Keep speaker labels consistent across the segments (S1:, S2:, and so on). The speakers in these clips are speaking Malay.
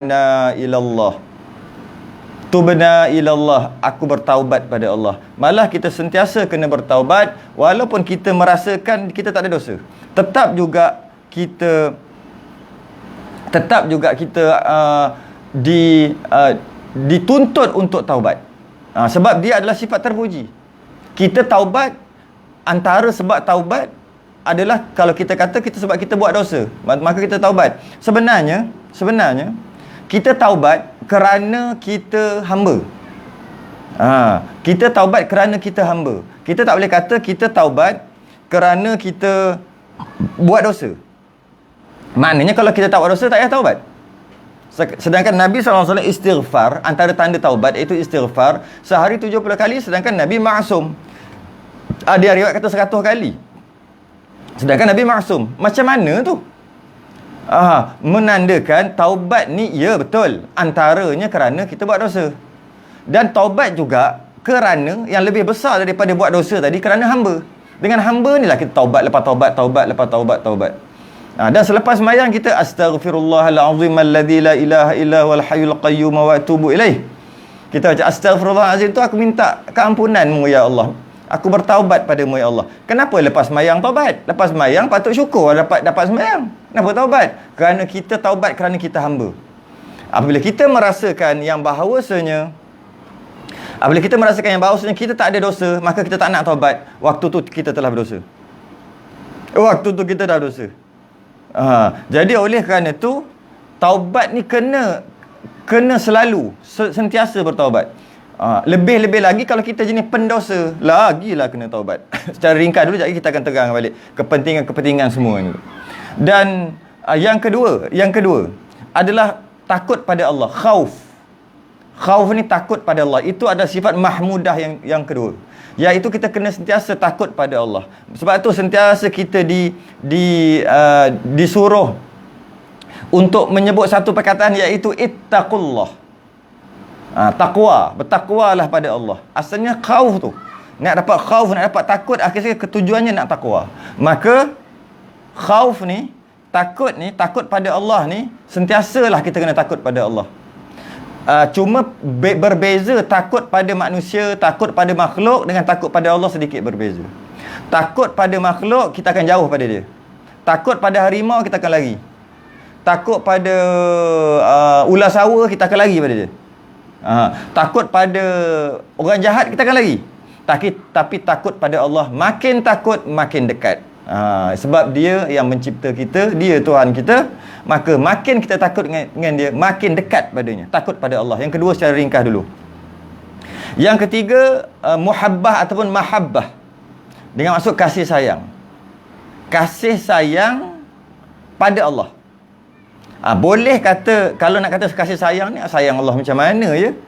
S1: tubna ilallah. Tubna ilallah, aku bertaubat pada Allah. Malah kita sentiasa kena bertaubat walaupun kita merasakan kita tak ada dosa. Tetap juga kita dituntut untuk taubat. Sebab dia adalah sifat terpuji. Kita taubat, antara sebab taubat adalah kalau kita kata kita sebab kita buat dosa, maka kita taubat. Sebenarnya kita taubat kerana kita hamba. Kita taubat kerana kita hamba. Kita tak boleh kata kita taubat kerana kita buat dosa. Maknanya kalau kita tak buat dosa, tak payah taubat. Sedangkan Nabi SAW istighfar, antara tanda taubat iaitu istighfar sehari 70 kali, sedangkan Nabi ma'asum. Dia riwayat kata 100 kali, sedangkan Nabi ma'asum. Macam mana tu? Menandakan taubat ni, ya betul, antaranya kerana kita buat dosa. Dan taubat juga kerana yang lebih besar daripada buat dosa tadi, kerana hamba. Dengan hamba ni lah kita taubat lepas taubat, taubat lepas taubat, taubat. Dan selepas sembahyang kita astaghfirullahalazim alladzi la ilaha illa huwal hayyul qayyum wa atubu ilaih. Kita baca astaghfirullahalazim tu, aku minta keampunanmu ya Allah, aku bertaubat padamu ya Allah. Kenapa lepas sembahyang taubat? Lepas sembahyang patut syukur dapat sembahyang. Kenapa taubat? Kerana kita taubat kerana kita hamba. Apabila kita merasakan yang bahawasanya kita tak ada dosa, maka kita tak nak taubat. Waktu tu kita telah berdosa. Waktu tu kita dah berdosa. Jadi oleh kerana tu, taubat ni kena selalu sentiasa bertaubat. Lebih-lebih lagi kalau kita jenis pendosa, lagilah kena taubat. Secara ringkas dulu, jadi kita akan terang balik kepentingan-kepentingan semua ni. Dan yang kedua adalah takut pada Allah, khauf. Khauf ni takut pada Allah. Itu adalah sifat mahmudah yang kedua, iaitu kita kena sentiasa takut pada Allah. Sebab tu sentiasa kita disuruh untuk menyebut satu perkataan, iaitu ittaqullah. Takwa, bertakwalah pada Allah. Asalnya khauf tu, nak dapat khauf, nak dapat takut, akhirnya ketujuannya nak takwa. Maka khauf ni, takut pada Allah ni, sentiasalah kita kena takut pada Allah. Cuma berbeza takut pada manusia, takut pada makhluk dengan takut pada Allah sedikit berbeza. Takut pada makhluk, kita akan jauh pada dia. Takut pada harimau, kita akan lari. Takut pada ular sawa, kita akan lari pada dia. Takut pada orang jahat, kita akan lari. Tapi takut pada Allah, makin takut makin dekat. Sebab dia yang mencipta kita, dia Tuhan kita, maka makin kita takut dengan dia, makin dekat padanya. Takut pada Allah. Yang kedua secara ringkas dulu. Yang ketiga, muhabbah ataupun mahabbah, dengan maksud kasih sayang. Kasih sayang pada Allah. Boleh kata, kalau nak kata kasih sayang ni, sayang Allah macam mana ya?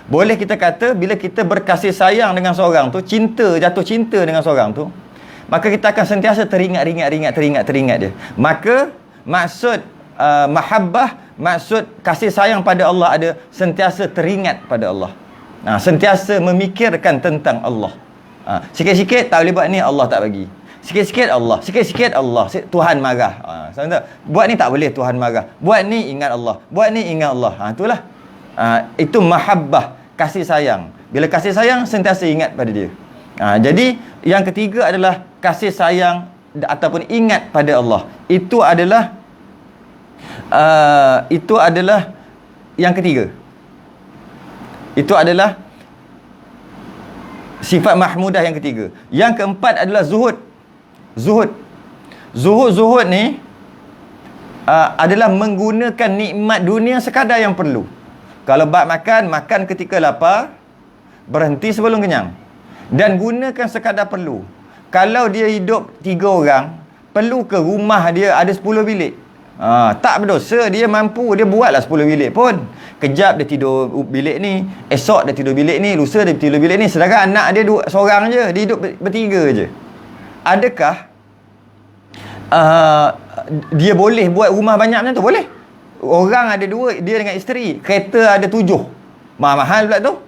S1: Boleh kita kata, bila kita berkasih sayang dengan seorang tu, jatuh cinta dengan seorang tu, maka kita akan sentiasa teringat dia. Maka maksud mahabbah, maksud kasih sayang pada Allah ada sentiasa teringat pada Allah. Sentiasa memikirkan tentang Allah. Sikit-sikit tak boleh buat ni, Allah tak bagi. Sikit-sikit Allah, Tuhan marah. Buat ni tak boleh, Tuhan marah. Buat ni ingat Allah, buat ni ingat Allah. Itulah. Itu mahabbah, kasih sayang. Bila kasih sayang, sentiasa ingat pada dia. Jadi yang ketiga adalah kasih sayang ataupun ingat pada Allah. Itu adalah yang ketiga. Itu adalah sifat mahmudah yang ketiga. Yang keempat adalah zuhud. Zuhud ni adalah menggunakan nikmat dunia sekadar yang perlu. Kalau bab makan ketika lapar, berhenti sebelum kenyang. Dan gunakan sekadar perlu. Kalau dia hidup 3 orang, perlu ke rumah dia ada 10 bilik? Tak berdosa, dia mampu, dia buatlah 10 bilik pun. Kejap dia tidur bilik ni, esok dia tidur bilik ni, lusa dia tidur bilik ni. Sedangkan anak dia seorang je, dia hidup bertiga je. Adakah dia boleh buat rumah banyak macam tu? Boleh. Orang ada 2, dia dengan isteri. Kereta ada 7. Mahal pula tu.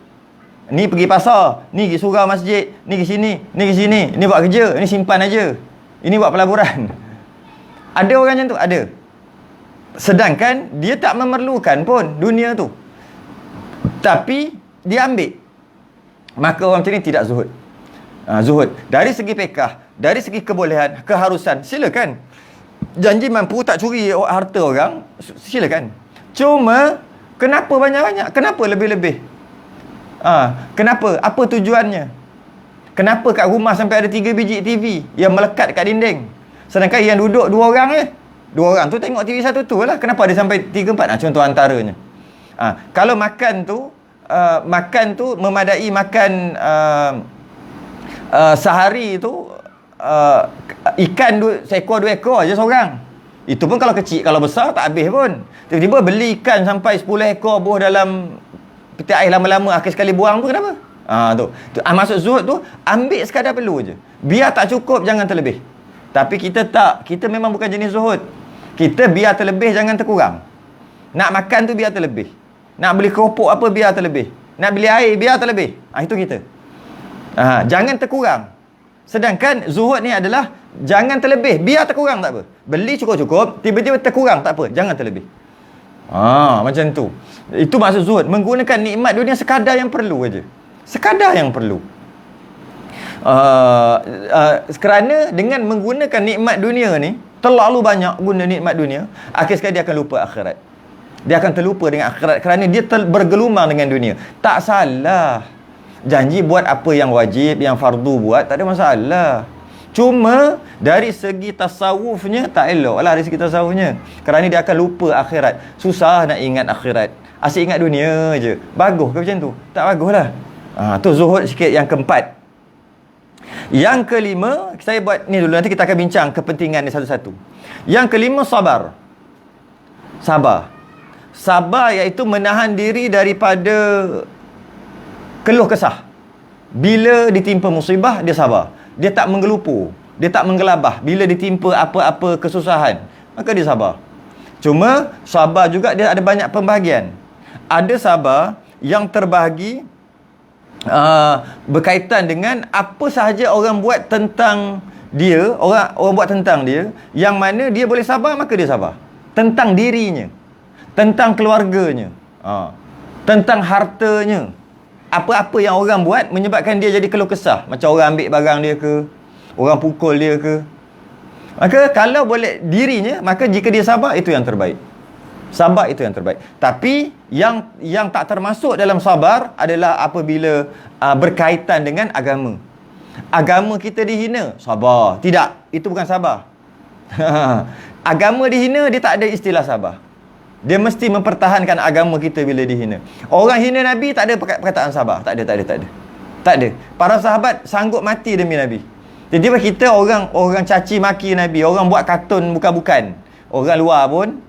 S1: Ni pergi pasar, ni pergi surau masjid, ni ke sini, ni ke sini, ni buat kerja, ni simpan aja, ini buat pelaburan. Ada orang macam tu? Ada. Sedangkan dia tak memerlukan pun dunia tu, tapi dia ambil. Maka orang macam ni tidak zuhud. Zuhud dari segi fiqh, dari segi kebolehan, keharusan, silakan. Janji mampu tak curi harta orang, silakan. Cuma kenapa banyak-banyak? Kenapa lebih-lebih? Kenapa? Apa tujuannya? Kenapa kat rumah sampai ada 3 biji TV yang melekat kat dinding, sedangkan yang duduk 2 orang je? 2 orang tu tengok TV satu tu lah. Kenapa ada sampai 3-4? Contoh antaranya. Kalau makan tu memadai makan sehari tu ikan seekor 2 ekor je seorang. Itu pun kalau kecil, kalau besar tak habis pun. Tiba-tiba beli ikan sampai 10 ekor buah dalam peti air lama-lama, akhir sekali buang tu kenapa? Maksud zuhud tu ambil sekadar perlu je. Biar tak cukup jangan terlebih. Tapi kita tak, kita memang bukan jenis zuhud. Kita biar terlebih jangan terkurang. Nak makan tu biar terlebih. Nak beli keropok apa biar terlebih. Nak beli air biar terlebih. Itu kita. Jangan terkurang. Sedangkan zuhud ni adalah jangan terlebih, biar terkurang tak apa. Beli cukup-cukup, tiba-tiba terkurang tak apa, jangan terlebih. Macam tu. Itu maksud zuhud, menggunakan nikmat dunia sekadar yang perlu aja. Sekadar yang perlu. Kerana dengan menggunakan nikmat dunia ni, terlalu banyak guna nikmat dunia, akhir sekali dia akan lupa akhirat. Dia akan terlupa dengan akhirat kerana dia bergelumang dengan dunia. Tak salah. Janji buat apa yang wajib, yang fardu buat, tak ada masalah. Cuma dari segi tasawufnya tak elok lah, dari segi tasawufnya. Kerana dia akan lupa akhirat. Susah nak ingat akhirat. Asyik ingat dunia je. Bagus ke macam tu? Tak bagus lah. Tu zuhud sikit. Yang keempat. Yang kelima, saya buat ni dulu, nanti kita akan bincang kepentingan ni satu-satu. Yang kelima, sabar. Sabar. Sabar iaitu menahan diri daripada keluh kesah. Bila ditimpa musibah, dia sabar. Dia tak menggelupu, dia tak menggelabah. Bila ditimpa apa-apa kesusahan, maka dia sabar. Cuma sabar juga dia ada banyak pembahagian. Ada sabar yang terbahagi berkaitan dengan apa sahaja orang buat tentang dia, orang buat tentang dia, yang mana dia boleh sabar, maka dia sabar. Tentang dirinya, tentang keluarganya, tentang hartanya. Apa-apa yang orang buat menyebabkan dia jadi keluh kesah. Macam orang ambil barang dia ke, orang pukul dia ke. Maka kalau boleh dirinya, maka jika dia sabar, itu yang terbaik. Sabar itu yang terbaik. Tapi yang tak termasuk dalam sabar adalah apabila berkaitan dengan agama. Agama kita dihina, sabar. Tidak, itu bukan sabar. Agama dihina, dia tak ada istilah sabar. Dia mesti mempertahankan agama kita bila dihina. Orang hina Nabi, tak ada perkataan sabar. Tak ada. Para sahabat sanggup mati demi Nabi. Tiba-tiba kita orang caci maki Nabi, orang buat kartun bukan-bukan. Orang luar pun,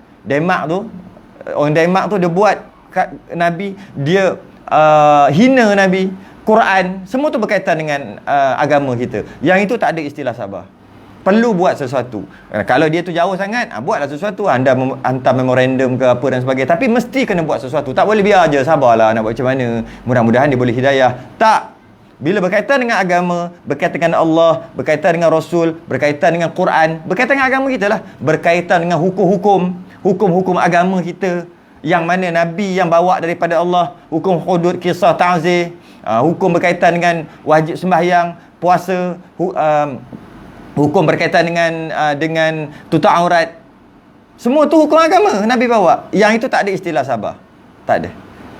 S1: orang Denmark tu dia buat Nabi, dia hina Nabi, Quran, semua tu berkaitan dengan agama kita. Yang itu tak ada istilah sabar. Perlu buat sesuatu. Kalau dia tu jauh sangat, buatlah sesuatu. Anda hantar memorandum ke apa dan sebagainya. Tapi mesti kena buat sesuatu. Tak boleh biar je, sabarlah nak buat macam mana. Mudah-mudahan dia boleh hidayah. Tak. Bila berkaitan dengan agama, berkaitan dengan Allah, berkaitan dengan Rasul, berkaitan dengan Quran, berkaitan dengan agama kita lah. Berkaitan dengan hukum-hukum agama kita, yang mana Nabi yang bawa daripada Allah. Hukum hudud, kisah, ta'zir, hukum berkaitan dengan wajib sembahyang, puasa, hukum berkaitan dengan tutup aurat. Semua tu hukum agama Nabi bawa. Yang itu tak ada istilah sabar. Tak ada.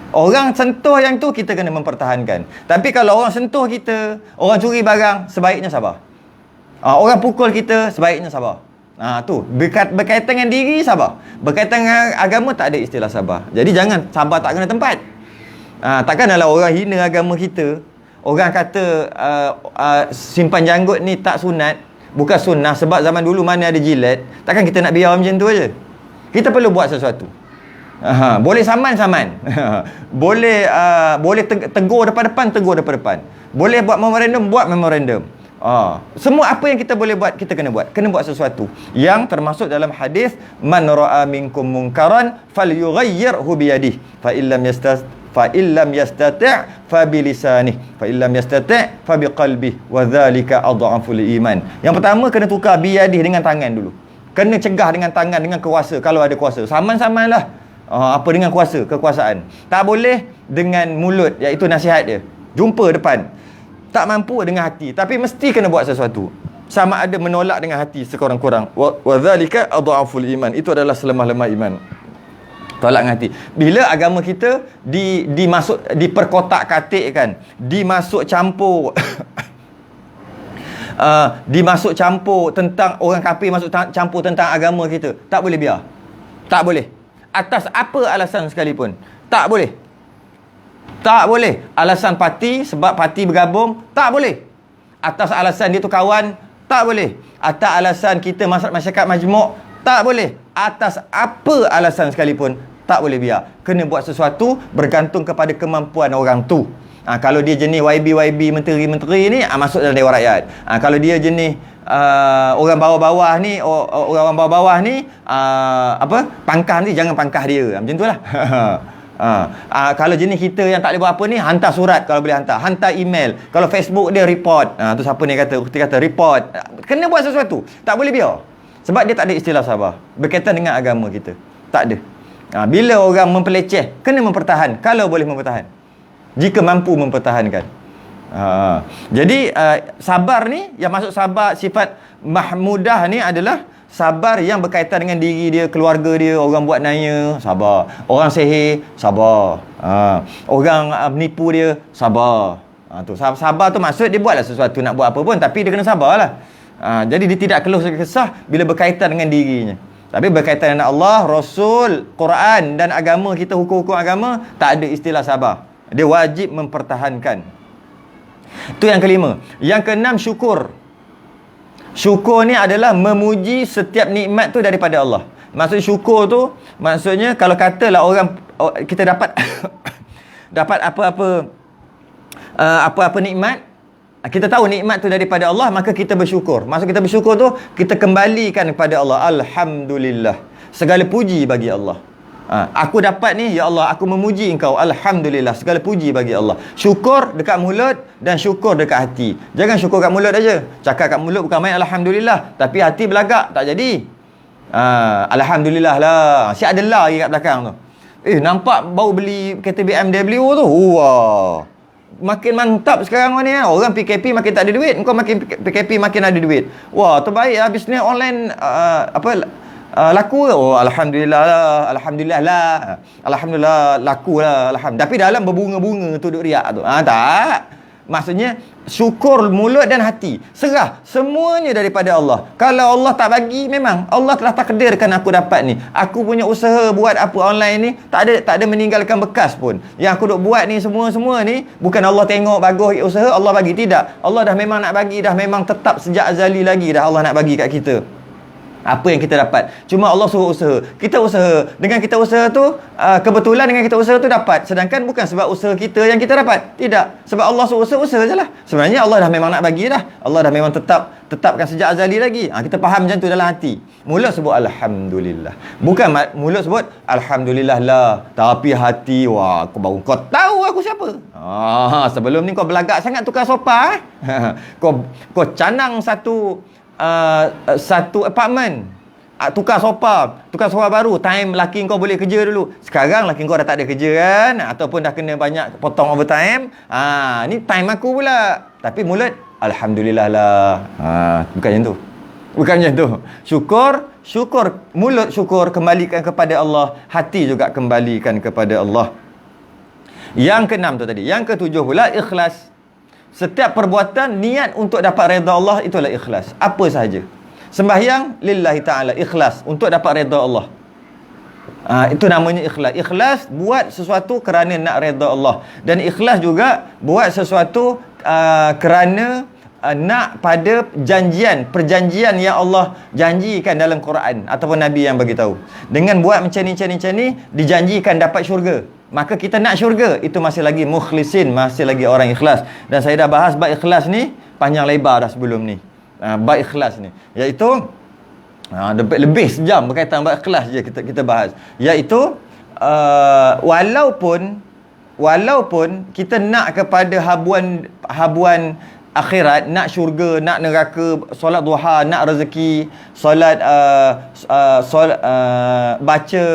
S1: Orang sentuh yang tu kita kena mempertahankan. Tapi kalau orang sentuh kita, orang curi barang, sebaiknya sabar. Orang pukul kita, sebaiknya sabar. Tu berkaitan dengan diri, sabar. Berkaitan dengan agama, tak ada istilah sabar. Jadi jangan sabar tak kena tempat. Takkan adalah orang hina agama kita, orang kata simpan janggut ni tak sunat, bukan sunnah sebab zaman dulu mana ada jilat. Takkan kita nak biar macam tu aja. Kita perlu buat sesuatu. Boleh saman. Boleh tegur depan. Boleh buat memorandum. Semua apa yang kita boleh buat, kita kena buat sesuatu. Yang termasuk dalam hadis, man ra'a minkum munkaran falyughayyirhu biyadihi fa illam yastati' fa bilisanihi fa illam yastati' fa biqalbihi wa dzalika adhaful iman. Yang pertama kena tukar biyadihi, dengan tangan dulu. kena cegah dengan tangan, dengan kuasa kalau ada kuasa. Saman-samanlah apa dengan kuasa, kekuasaan. Tak boleh dengan mulut, iaitu nasihat dia. Jumpa depan. Tak mampu dengan hati, tapi mesti kena buat sesuatu. Sama ada menolak dengan hati sekurang-kurang. Wa dzalika adhaful iman. Itu adalah selemah-lemah iman. Tolak dengan hati. Bila agama kita diperkotak-katikkan, dimasuk campur dimasuk campur tentang orang kafir, masuk campur tentang agama kita, tak boleh biar. Tak boleh. Atas apa alasan sekalipun. Tak boleh. Tak boleh. Alasan parti, sebab parti bergabung, tak boleh. Atas alasan dia tu kawan, tak boleh. Atas alasan kita masyarakat majmuk, tak boleh. Atas apa alasan sekalipun, tak boleh biar. Kena buat sesuatu bergantung kepada kemampuan orang tu. Kalau dia jenis YB menteri-menteri ni, masuk dalam Dewan Rakyat. Kalau dia jenis orang bawah-bawah ni, orang bawah-bawah ni, pangkah ni, jangan pangkah dia. Macam tu lah. Kalau jenis kita yang tak boleh buat apa ni, hantar surat kalau boleh hantar. Hantar email. Kalau Facebook dia report. Tu siapa ni kata? Kita kata report. Kena buat sesuatu. Tak boleh biar. Sebab dia tak ada istilah sabar berkaitan dengan agama kita. Tak ada. Bila orang mempeleceh, kena mempertahan. Kalau boleh mempertahan, jika mampu mempertahankan. Jadi sabar ni, yang masuk sabar sifat mahmudah ni adalah sabar yang berkaitan dengan diri dia, keluarga dia. Orang buat naya, sabar. Orang sihir, sabar. Orang menipu dia, sabar. Tu sabar tu maksud dia buatlah sesuatu, nak buat apa pun, tapi dia kena sabarlah. Jadi dia tidak keluh kesah bila berkaitan dengan dirinya. Tapi berkaitan dengan Allah, Rasul, Quran dan agama kita, hukum-hukum agama, tak ada istilah sabar. Dia wajib mempertahankan. Itu yang kelima. Yang keenam, syukur. Syukur ni adalah memuji setiap nikmat tu daripada Allah. Maksud syukur tu, maksudnya kalau katalah orang, kita dapat dapat apa-apa nikmat, kita tahu nikmat tu daripada Allah, maka kita bersyukur. Maksud kita bersyukur tu, kita kembalikan kepada Allah. Alhamdulillah. Segala puji bagi Allah. Aku dapat ni, ya Allah, aku memuji engkau. Alhamdulillah. Segala puji bagi Allah. Syukur dekat mulut dan syukur dekat hati. Jangan syukur kat mulut aja. Cakap kat mulut bukan main Alhamdulillah, tapi hati belagak, tak jadi. Alhamdulillah lah. Siap ada lah lagi kat belakang tu. Nampak baru beli kereta BMW tu. Wah, makin mantap sekarang ni. Orang PKP makin tak ada duit, engkau makin PKP makin ada duit. Wah, terbaik lah bisnes online. Laku ke? Oh, Alhamdulillah lah. Alhamdulillah lah. Alhamdulillah, laku lah. Alhamdulillah. Tapi dalam berbunga-bunga tu duk riak tu. Tak. Maksudnya syukur mulut dan hati. Serah semuanya daripada Allah. Kalau Allah tak bagi, memang Allah telah takdirkan aku dapat ni. Aku punya usaha buat apa online ni, tak ada meninggalkan bekas pun. Yang aku duk buat ni semua ni bukan Allah tengok bagus usaha, Allah bagi. Tidak. Allah dah memang nak bagi, dah memang tetap sejak azali lagi dah Allah nak bagi kat kita. Apa yang kita dapat, cuma Allah suruh usaha. Kita usaha. Dengan kita usaha tu, kebetulan dengan kita usaha tu dapat. Sedangkan bukan sebab usaha kita yang kita dapat. Tidak. Sebab Allah suruh usaha je lah. Sebenarnya Allah dah memang nak bagi dah. Allah dah memang tetapkan sejak azali lagi. Kita faham macam tu dalam hati. Mulut sebut Alhamdulillah. Bukan mulut sebut Alhamdulillah lah, tapi hati, wah, kau tahu aku siapa. Sebelum ni kau belagak sangat tukar sofa. Kau canang satu apartmen, tukar sofa baru. Time laki kau boleh kerja dulu. Sekarang laki kau dah tak ada kerja kan, ataupun dah kena banyak potong overtime. Ni time aku pula. Tapi mulut Alhamdulillah lah. Bukan macam tu. Syukur mulut, syukur kembalikan kepada Allah, hati juga kembalikan kepada Allah. Yang keenam tu tadi. Yang ketujuh pula, ikhlas. Setiap perbuatan niat untuk dapat redha Allah, itulah ikhlas. Apa sahaja. Sembahyang lillahi ta'ala, ikhlas untuk dapat redha Allah. Itu namanya ikhlas. Ikhlas buat sesuatu kerana nak redha Allah. Dan ikhlas juga buat sesuatu kerana nak pada perjanjian yang Allah janjikan dalam Quran ataupun Nabi yang bagi tahu. Dengan buat macam ni dijanjikan dapat syurga. Maka kita nak syurga, itu masih lagi mukhlisin, masih lagi orang ikhlas. Dan saya dah bahas bab ikhlas ni panjang lebar dah sebelum ni. Bab ikhlas ni, iaitu lebih sejam berkaitan bab ikhlas je kita bahas. Iaitu walaupun kita nak kepada habuan akhirat, nak syurga, nak neraka, solat duha, nak rezeki, solat baca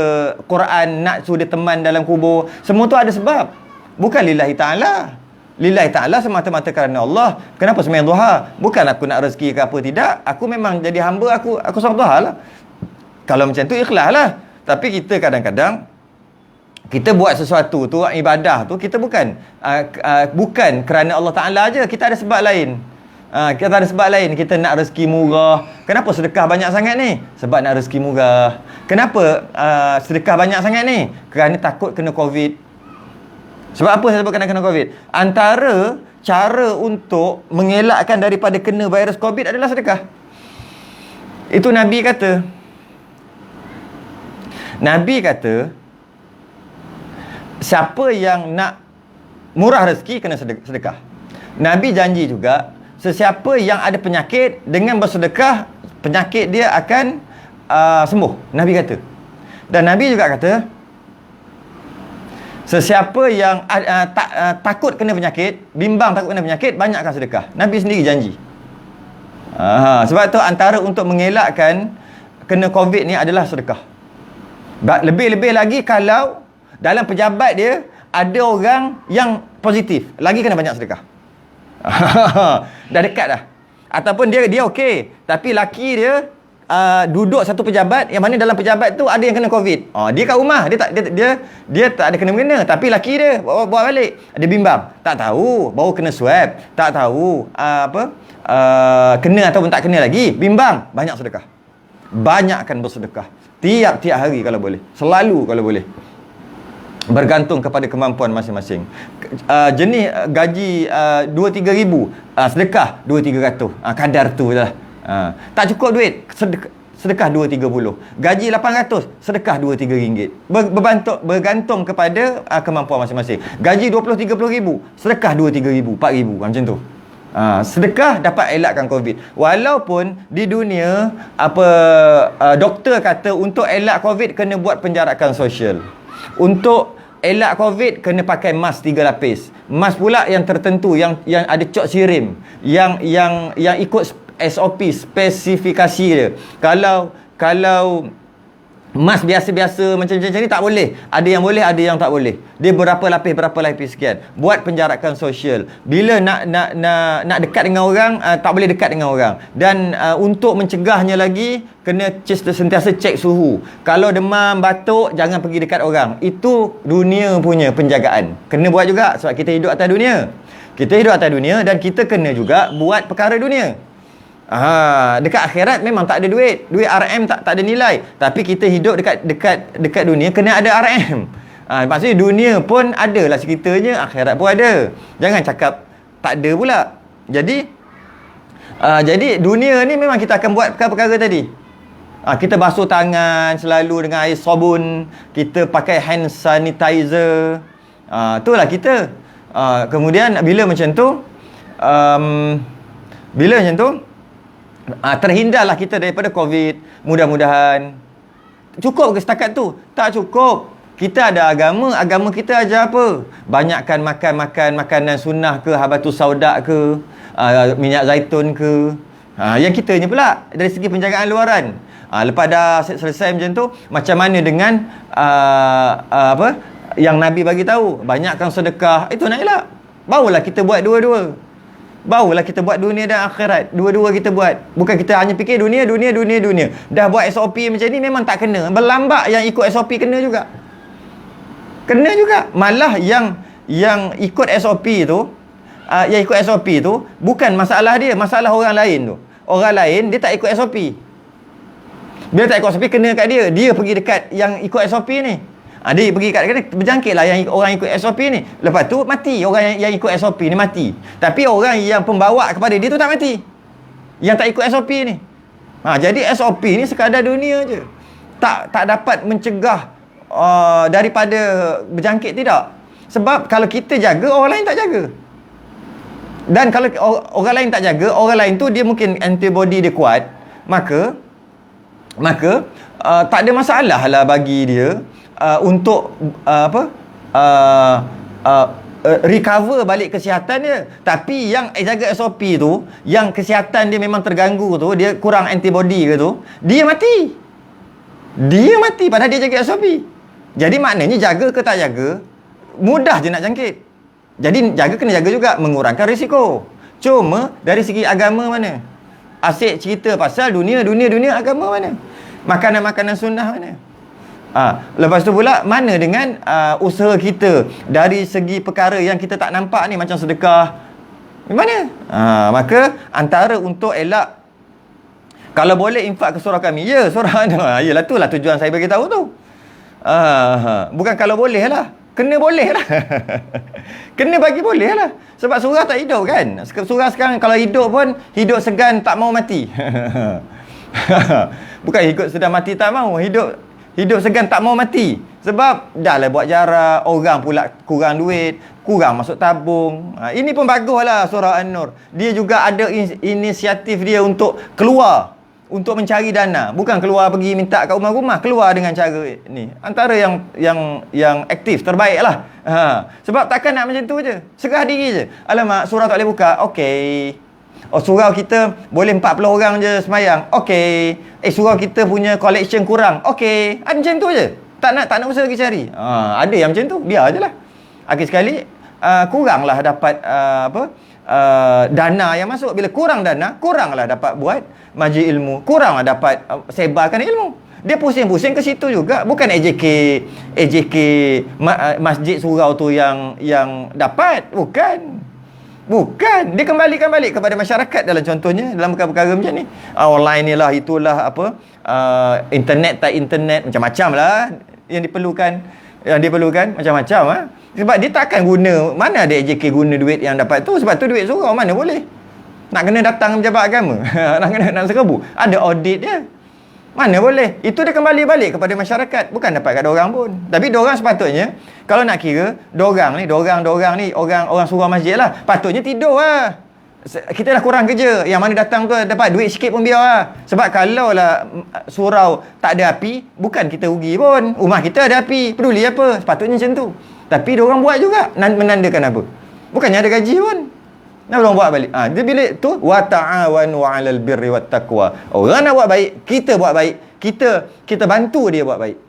S1: Quran, nak suruh teman dalam kubur, semua tu ada sebab. Bukan lillahi ta'ala. Lillahi ta'ala semata-mata kerana Allah. Kenapa sembahyang duha? Bukan aku nak rezeki ke apa, tidak. Aku memang jadi hamba, aku solat duha lah. Kalau macam tu ikhlas lah. Tapi kita kadang-kadang kita buat sesuatu tu, ibadah tu, kita bukan kerana Allah Ta'ala aja. Kita ada sebab lain. Kita ada sebab lain. Kita nak rezeki murah. Kenapa sedekah banyak sangat ni? Sebab nak rezeki murah. Kenapa sedekah banyak sangat ni? Kerana takut kena Covid. Sebab apa saya sebut kena Covid? Antara cara untuk mengelakkan daripada kena virus Covid adalah sedekah. Itu Nabi kata. Nabi kata, siapa yang nak murah rezeki kena sedekah. Nabi janji juga, sesiapa yang ada penyakit, dengan bersedekah, penyakit dia akan sembuh. Nabi kata. Dan Nabi juga kata, sesiapa yang takut kena penyakit, bimbang takut kena penyakit, banyakkan sedekah. Nabi sendiri janji. Sebab tu antara untuk mengelakkan kena Covid ni adalah sedekah. Lebih-lebih lagi kalau dalam pejabat dia ada orang yang positif, lagi kena banyak sedekah. Dah dekat dah. Ataupun dia okey, tapi laki dia duduk satu pejabat yang mana dalam pejabat tu ada yang kena Covid. Dia kat rumah, dia tak ada kena-mengena, tapi laki dia bawa balik. Dia bimbang, tak tahu, baru kena swab, tak tahu kena ataupun tak kena lagi, bimbang, banyak sedekah. Banyakkan bersedekah tiap-tiap hari kalau boleh, selalu kalau boleh, bergantung kepada kemampuan masing-masing. Jenis gaji 2-3 ribu, sedekah 2-300, kadar tu lah. Tak cukup duit, sedekah 2-30. Gaji 800, sedekah 2-3 ringgit. Bergantung kepada kemampuan masing-masing. Gaji 20-30 ribu, sedekah 2-3 ribu, 4 ribu, macam tu. Sedekah dapat elakkan Covid. Walaupun di dunia doktor kata untuk elak Covid kena buat penjarakan sosial. Untuk elak Covid kena pakai mask 3 lapis. Mask pula yang tertentu, yang ada cok sirim, yang ikut SOP, spesifikasi dia. Kalau mask biasa-biasa macam ni tak boleh. Ada yang boleh, ada yang tak boleh. Dia berapa lapis sekian. Buat penjarakan sosial. Bila nak dekat dengan orang, tak boleh dekat dengan orang. Dan untuk mencegahnya lagi, kena sentiasa cek suhu. Kalau demam, batuk, jangan pergi dekat orang. Itu dunia punya penjagaan. Kena buat juga sebab kita hidup atas dunia. Kita hidup atas dunia dan kita kena juga buat perkara dunia. Dekat akhirat memang tak ada duit RM tak ada nilai, tapi kita hidup dekat dunia kena ada RM. Maksudnya dunia pun ada lah ceritanya, akhirat pun ada. Jangan cakap tak ada pula. Jadi dunia ni memang kita akan buat perkara-perkara tadi. Kita basuh tangan selalu dengan air sabun, kita pakai hand sanitizer. Itulah kita. Kemudian bila macam tu terhindarlah kita daripada Covid. Mudah-mudahan. Cukup ke setakat tu? Tak cukup. Kita ada agama kita ajar apa? Banyakkan makan makanan sunnah ke, habatus sauda ke, minyak zaitun ke. Yang kitanya pula dari segi penjagaan luaran. Lepas dah selesai macam tu, macam mana dengan yang Nabi bagi tahu, banyakkan sedekah. Itu nak elak. Barulah kita buat dua-dua. Barulah kita buat dunia dan akhirat. Dua-dua kita buat. Bukan kita hanya fikir dunia. Dah buat SOP macam ni memang tak kena. Berlambak yang ikut SOP kena juga. Malah yang ikut SOP tu, bukan masalah dia, masalah orang lain tu. Orang lain dia tak ikut SOP. Bila tak ikut SOP kena kat dia. Dia pergi dekat yang ikut SOP ni. Dia pergi kat berjangkitlah yang orang ikut SOP ni. Lepas tu mati orang yang ikut SOP ni, mati. Tapi orang yang pembawa kepada dia tu tak mati, yang tak ikut SOP ni. Jadi SOP ni sekadar dunia je. Tak dapat mencegah daripada berjangkit, tidak. Sebab kalau kita jaga, orang lain tak jaga. Dan kalau orang lain tak jaga, orang lain tu dia mungkin antibody dia kuat, maka tak ada masalah lah bagi dia untuk recover balik kesihatan dia. Tapi yang jaga SOP tu, yang kesihatan dia memang terganggu tu, dia kurang antibody ke tu, dia mati. Dia mati padahal dia jaga SOP. Jadi maknanya jaga ke tak jaga, mudah je nak jangkit. Jadi jaga kena jaga juga, mengurangkan risiko. Cuma dari segi agama mana? Asyik cerita pasal dunia agama mana? Makanan-makanan sunnah mana? Lepas tu pula mana dengan usaha kita dari segi perkara yang kita tak nampak ni, macam sedekah, mana? Maka antara untuk elak, kalau boleh infak ke surau kami. Ya, surau mana? Yalah, itulah tujuan saya bagi tahu tu. Bukan kalau boleh lah, kena boleh lah. Kena bagi boleh lah. Sebab surau tak hidup kan. Surau sekarang kalau hidup pun hidup segan tak mau mati. Bukan hidup sedang mati tak mau, hidup segan tak mau mati. Sebab dah lah buat jarak, orang pula kurang duit, kurang masuk tabung. Ini pun bagus lah surau An-Nur. Dia juga ada inisiatif dia untuk keluar, untuk mencari dana. Bukan keluar pergi minta kat rumah-rumah, keluar dengan cara ni. Antara yang aktif, terbaik lah. Sebab takkan nak macam tu je, serah diri je. Alamak, surau tak boleh buka. Okey. Surau kita boleh 40 orang je semayang. Okey. Surau kita punya collection kurang. Okey. Macam tu je. Tak nak usaha lagi cari. Ada yang macam tu, biar je lah. Akhir sekali kuranglah dapat dana yang masuk. Bila kurang dana, kuranglah dapat buat majlis ilmu, kuranglah dapat sebarkan ilmu. Dia pusing-pusing ke situ juga. Bukan AJK masjid surau tu yang dapat. Bukan. Dia kembalikan balik kepada masyarakat dalam contohnya, dalam perkara-perkara macam ni. Online ni lah, itulah internet tak internet, macam-macam lah yang diperlukan macam-macam. Sebab dia takkan guna, mana ada AJK guna duit yang dapat tu. Sebab tu duit surau mana boleh. Nak kena datang pejabat agama. nak serbu. Ada audit dia. Mana boleh. Itu dia kembali balik kepada masyarakat. Bukan dapat kat diorang pun. Tapi diorang sepatutnya, kalau nak kira, diorang ni, orang surau masjid lah, patutnya tidur lah. Kita dah kurang kerja. Yang mana datang tu dapat duit sikit pun biar lah. Sebab kalau lah surau tak ada api, bukan kita rugi pun. Rumah kita ada api. Peduli apa? Sepatutnya macam tu. Tapi diorang buat juga. Menandakan apa? Bukannya ada gaji pun. Nak orang buat balik. Dia bila tu wa ta'awanu 'alal birri wat taqwa. Orang nak buat baik, kita buat baik. Kita bantu dia buat baik.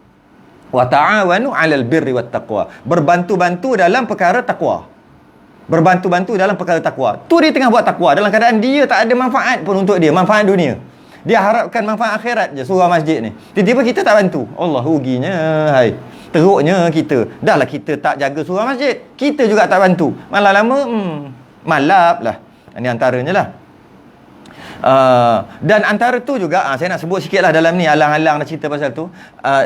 S1: Wa ta'awanu 'alal birri wat taqwa. Berbantu-bantu dalam perkara takwa. Berbantu-bantu dalam perkara takwa. Tu dia tengah buat takwa dalam keadaan dia tak ada manfaat pun untuk dia, manfaat dunia. Dia harapkan manfaat akhirat je surau masjid ni. Tiba-tiba kita tak bantu. Allah ruginya, hai. Teruknya kita. Dahlah kita tak jaga surau masjid, kita juga tak bantu. Malah lama malap lah. Ini antaranya lah. Dan antara tu juga saya nak sebut sikit lah dalam ni, alang-alang dah cerita pasal tu.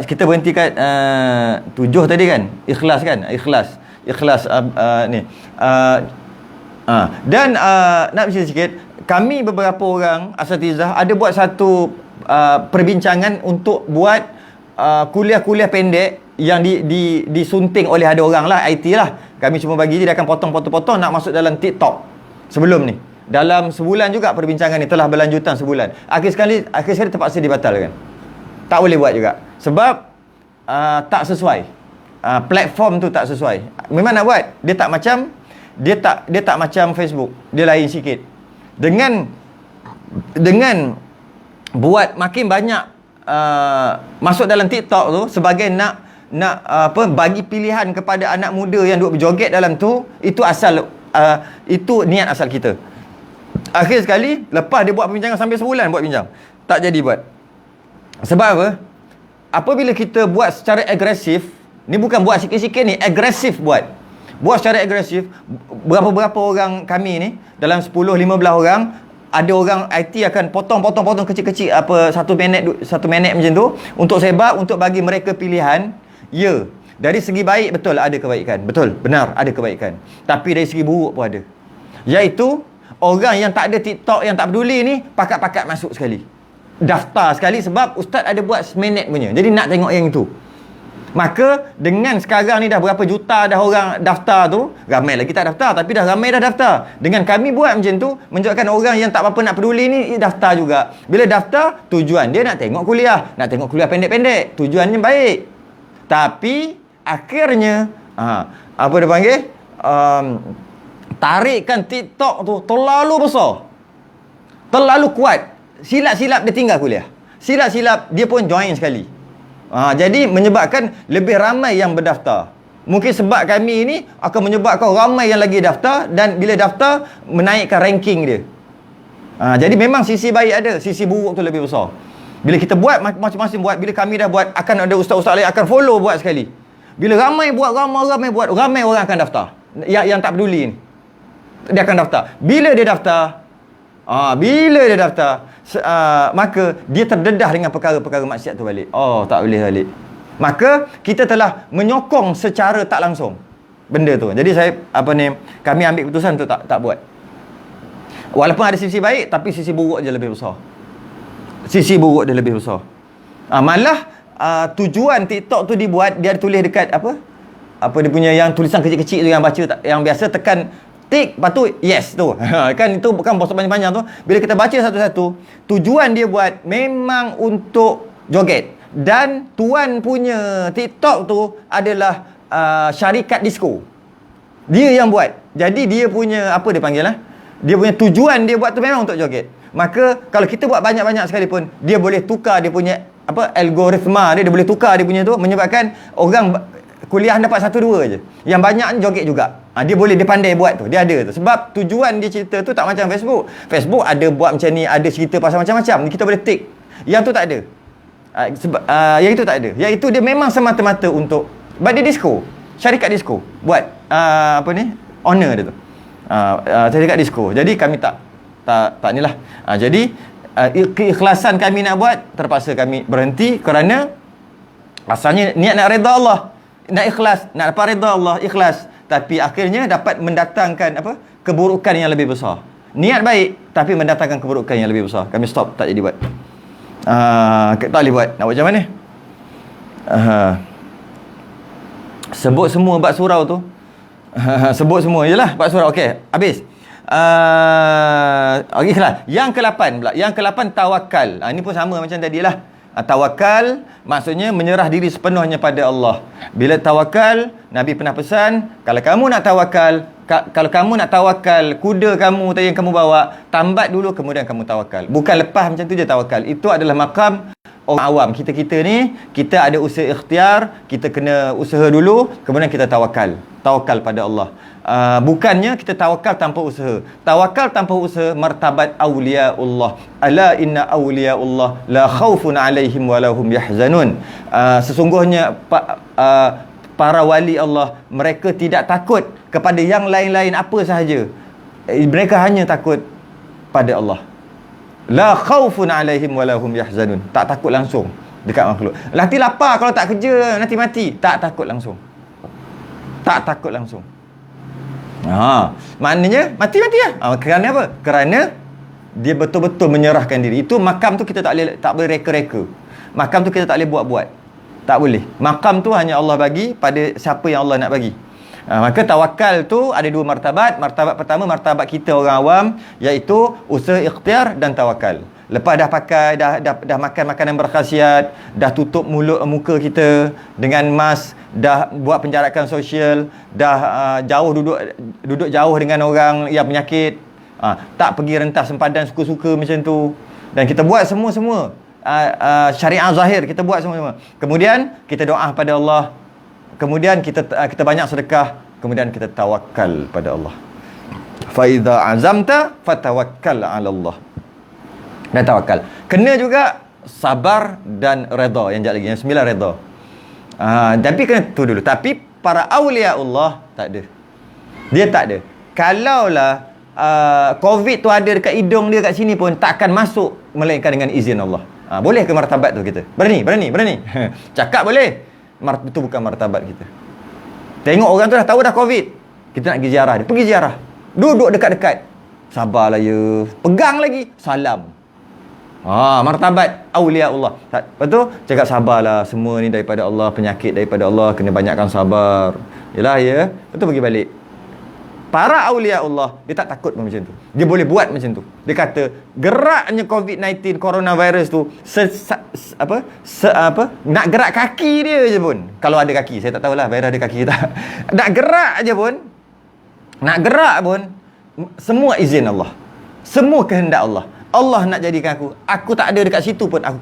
S1: Kita berhenti kat 7 tadi kan, ikhlas kan, ikhlas ni. Dan nak bercerita sikit, kami beberapa orang asatizah ada buat satu perbincangan untuk buat kuliah-kuliah pendek yang disunting oleh ada orang lah, IT lah. Kami cuma bagi dia akan potong-potong nak masuk dalam TikTok sebelum ni. Dalam sebulan juga perbincangan ni, telah berlanjutan sebulan. Akhir sekali terpaksa dibatalkan. Tak boleh buat juga. Sebab tak sesuai. Platform tu tak sesuai. Memang nak buat, dia tak macam Facebook. Dia lain sikit. Dengan buat makin banyak masuk dalam TikTok tu sebagai nak bagi pilihan kepada anak muda yang duk berjoget dalam tu. Itu niat asal kita. Akhir sekali lepas dia buat perbincangan sampai sebulan buat bincang, tak jadi buat. Sebab apa? Apabila kita buat secara agresif, ni bukan buat sikit-sikit ni, agresif buat secara agresif. Berapa orang kami ni, dalam 10-15 orang, ada orang IT akan potong kecil-kecil, 1 minit macam tu, untuk sebab untuk bagi mereka pilihan. Ya, dari segi baik betul ada kebaikan, betul, benar ada kebaikan, tapi dari segi buruk pun ada. Iaitu orang yang tak ada TikTok, yang tak peduli ni, pakat-pakat masuk sekali, daftar sekali, sebab ustaz ada buat seminit punya, jadi nak tengok yang itu. Maka dengan sekarang ni dah berapa juta dah orang daftar tu, ramai lagi tak daftar, tapi dah ramai dah daftar. Dengan kami buat macam tu, menunjukkan orang yang tak apa nak peduli ni daftar juga. Bila daftar, tujuan dia nak tengok kuliah pendek-pendek, tujuannya baik. Tapi akhirnya apa dia panggil, tarikan TikTok tu terlalu besar, terlalu kuat. Silap-silap dia tinggal kuliah, silap-silap dia pun join sekali. Jadi menyebabkan lebih ramai yang berdaftar. Mungkin sebab kami ni akan menyebabkan ramai yang lagi daftar, dan bila daftar menaikkan ranking dia. Jadi memang sisi baik ada, sisi buruk tu lebih besar. Bila kita buat, masing-masing buat, bila kami dah buat, akan ada ustaz-ustaz lain akan follow buat sekali. Bila ramai buat, ramai buat, ramai orang akan daftar. Yang tak peduli ni, dia akan daftar. Bila dia daftar, maka dia terdedah dengan perkara-perkara maksiat tu balik. Tak boleh balik. Maka kita telah menyokong secara tak langsung benda tu. Jadi kami ambil keputusan tu tak buat. Walaupun ada sisi baik, tapi sisi buruk je lebih besar. Sisi buruk dia lebih besar. Malah tujuan TikTok tu dibuat, dia tulis dekat apa dia punya yang tulisan kecil-kecil tu, yang baca yang biasa tekan tik, lepas tu yes tu. Kan itu bukan bosan panjang-panjang tu. Bila kita baca satu-satu, tujuan dia buat memang untuk joget. Dan tuan punya TikTok tu adalah syarikat disco. Dia yang buat. Jadi dia punya, apa dia panggil dia punya tujuan dia buat tu memang untuk joget. Maka kalau kita buat banyak-banyak sekalipun, dia boleh tukar dia punya algoritma dia boleh tukar dia punya tu, menyebabkan orang kuliah dapat 1-2 je. Yang banyak ni joget juga. Dia pandai buat tu. Dia ada tu. Sebab tujuan dia cerita tu tak macam Facebook. Facebook ada buat macam ni, ada cerita pasal macam-macam. Kita boleh tick. Yang tu tak ada. Yang itu tak ada. Yang itu dia memang semata-mata untuk dia disco. Syarikat disco buat owner dia tu. Syarikat disco. Jadi kami tak nilah. Jadi keikhlasan kami nak buat, terpaksa kami berhenti kerana asalnya niat nak redha Allah, nak ikhlas, nak dapat redha Allah, ikhlas, tapi akhirnya dapat mendatangkan keburukan yang lebih besar. Niat baik tapi mendatangkan keburukan yang lebih besar. Kami stop, tak jadi buat. Tak boleh buat. Nak buat macam mana? Sebut semua bab surau tu. Sebut semua je lah bab surau. Okey, habis. Ikhlas. Yang ke-8 pula. Yang ke-8 tawakal. Ini pun sama macam tadi lah. Tawakal maksudnya menyerah diri sepenuhnya pada Allah. Bila tawakal, Nabi pernah pesan, kalau kamu nak tawakal, kuda kamu tadi yang kamu bawa, tambat dulu kemudian kamu tawakal. Bukan lepas macam tu je tawakal. Itu adalah makam orang awam. Kita ni, kita ada usaha ikhtiar, kita kena usaha dulu, kemudian kita tawakal. Tawakal pada Allah. Bukannya kita tawakal tanpa usaha. Tawakal tanpa usaha martabat awliyaullah. Ala inna awliyaullah la khaufun alaihim wa lahum yahzanun. Sesungguhnya para wali Allah, mereka tidak takut kepada yang lain-lain apa sahaja. Mereka hanya takut pada Allah. La khaufun alaihim wa lahum yahzanun. Tak takut langsung dekat makhluk. Nanti lapar kalau tak kerja, nanti mati. Tak takut langsung. Tak takut langsung. Maknanya mati-mati lah. Kerana apa? Kerana dia betul-betul menyerahkan diri. Itu makam tu kita tak boleh reka-reka. Makam tu kita tak boleh buat-buat. Tak boleh. Makam tu hanya Allah bagi pada siapa yang Allah nak bagi. Maka tawakal tu ada 2 martabat. Martabat pertama, martabat kita orang awam, iaitu usaha ikhtiar dan tawakal. Lepas dah pakai, dah makan makanan berkhasiat, dah tutup muka kita dengan mask, dah buat penjarakan sosial, dah jauh duduk jauh dengan orang yang penyakit, tak pergi rentas sempadan suka-suka macam tu, dan kita buat semua syariah zahir, kita buat semua. Kemudian kita doa pada Allah, kemudian kita banyak sedekah, kemudian kita tawakal pada Allah. Fa idza azamta fatawakkal 'ala Allah. Dan tawakal. Kena juga sabar dan redha. Yang lagi, yang 9 redha. Tapi kena tu dulu. Tapi para awliya Allah tak ada. Dia tak ada. Kalaulah COVID tu ada dekat hidung dia kat sini pun, tak akan masuk melainkan dengan izin Allah. Boleh ke martabat tu kita? Berani. Cakap boleh. Itu bukan martabat kita. Tengok orang tu dah tahu dah COVID, kita nak pergi ziarah dia. Pergi ziarah. Duduk dekat-dekat. Sabarlah ya. Pegang lagi. Salam. Martabat awliya Allah. Lepas tu cakap sabarlah, semua ni daripada Allah, penyakit daripada Allah, kena banyakkan sabar. Yalah ya. Lepas tu pergi balik. Para awliya Allah, dia tak takut pun macam tu. Dia boleh buat macam tu. Dia kata geraknya COVID-19 coronavirus tu nak gerak kaki dia je pun. Kalau ada kaki, saya tak tahulah virus ada kaki ke tak. Nak gerak aje pun Nak gerak pun semua izin Allah. Semua kehendak Allah. Allah nak jadikan aku tak ada dekat situ pun aku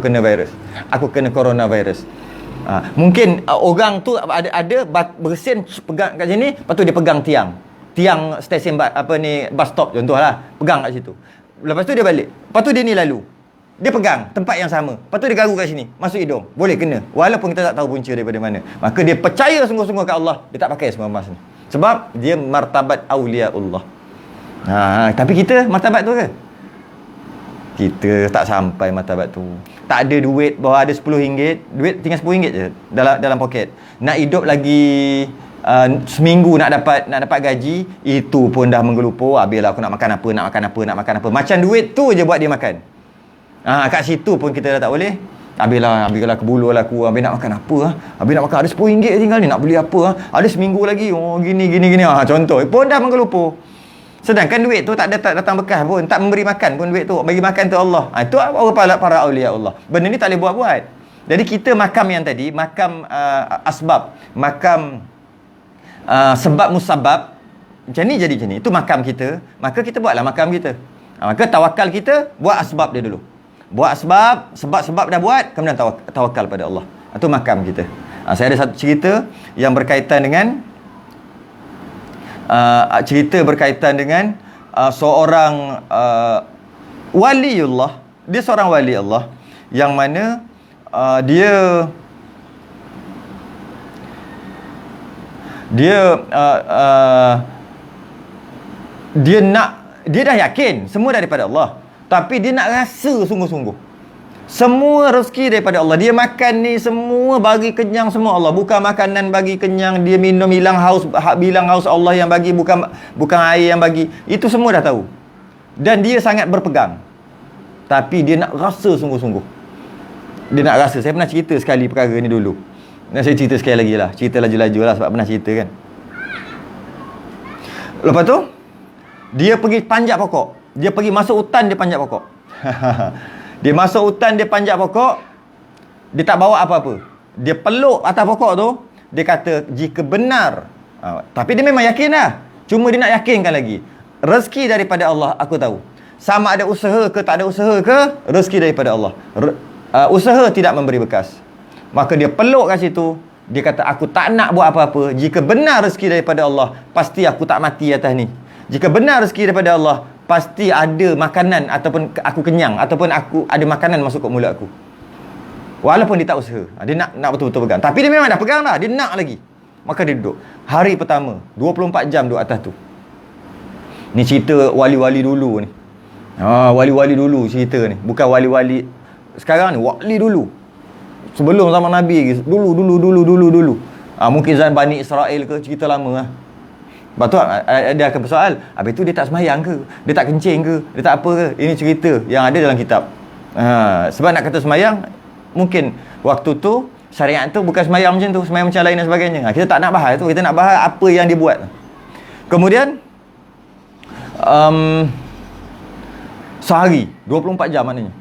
S1: kena virus. Aku kena coronavirus. Mungkin orang tu ada bersin pegang kat sini, lepas tu dia pegang tiang stesen bus stop contohlah, pegang kat situ. Lepas tu dia balik. Lepas tu dia ni lalu. Dia pegang tempat yang sama. Lepas tu dia garu kat sini, masuk hidung. Boleh kena. Walaupun kita tak tahu punca daripada mana. Maka dia percaya sungguh-sungguh kat Allah. Dia tak pakai semua emas ni. Sebab dia martabat awliyaullah. Tapi kita martabat tu ke? Kita tak sampai martabat tu. Tak ada duit, bawa ada RM10. Duit tinggal RM10 je dalam poket. Nak hidup lagi seminggu nak dapat gaji, itu pun dah menggelupur. Habislah aku nak makan apa. Macam duit tu je buat dia makan. Kat situ pun kita dah tak boleh. Habislah kebulur lah aku. Habis nak makan apa? Habis nak makan ada RM10 tinggal ni. Nak beli apa? Ada seminggu lagi. Gini. Contoh pun dah menggelupur. Sedangkan duit tu tak datang bekas pun, tak memberi makan pun duit tu. Bagi makan tu Allah. Itu para awliya Allah. Benda ni tak boleh buat. Jadi kita makam yang tadi, makam asbab, makam sebab musabab, macam ni jadi macam ni. Itu makam kita. Maka kita buatlah makam kita. Maka tawakal kita, buat asbab dia dulu. Buat asbab, sebab dah buat, kemudian tawakal pada Allah. Itu makam kita. Saya ada satu cerita yang berkaitan dengan seorang waliullah. Dia seorang wali Allah yang mana dia dah yakin semua daripada Allah, tapi dia nak rasa sungguh-sungguh semua rezeki daripada Allah. Dia makan ni semua bagi kenyang semua Allah. Bukan makanan bagi kenyang, dia minum bilang haus Allah yang bagi, bukan air yang bagi. Itu semua dah tahu. Dan dia sangat berpegang. Tapi dia nak rasa sungguh-sungguh. Dia nak rasa. Saya pernah cerita sekali perkara ni dulu. Dan saya cerita sekali lagi lah. Cerita laju-laju lah sebab pernah cerita kan. Lepas tu dia pergi panjat pokok. Dia pergi masuk hutan, dia panjat pokok. Dia masuk hutan, dia panjat pokok. Dia tak bawa apa-apa. Dia peluk atas pokok tu. Dia kata, jika benar. Tapi dia memang yakin lah. Cuma dia nak yakinkan lagi. Rezeki daripada Allah, aku tahu. Sama ada usaha ke tak ada usaha ke, rezeki daripada Allah. Usaha tidak memberi bekas. Maka dia peluk kat situ. Dia kata, aku tak nak buat apa-apa. Jika benar rezeki daripada Allah, pasti aku tak mati atas ni. Jika benar rezeki daripada Allah, pasti ada makanan ataupun aku kenyang, ataupun aku ada makanan masuk ke mulut aku. Walaupun dia tak usaha. Dia nak betul-betul pegang. Tapi dia memang dah pegang dah. Dia nak lagi. Maka dia duduk. Hari pertama, 24 jam duduk atas tu. Ni cerita wali-wali dulu ni. Wali-wali dulu cerita ni. Bukan wali-wali sekarang ni. Wali dulu. Sebelum zaman Nabi lagi. Dulu. Mungkin zaman Bani Israel ke, cerita lama lah. Lepas tu dia akan bersoal, habis tu dia tak semayang ke? Dia tak kencing ke? Dia tak apa ke? Ini cerita yang ada dalam kitab. Sebab nak kata semayang, mungkin waktu tu syariat tu bukan semayang macam tu, semayang macam lain dan sebagainya. Kita tak nak bahas tu, kita nak bahas apa yang dia buat. Kemudian sehari 24 jam maknanya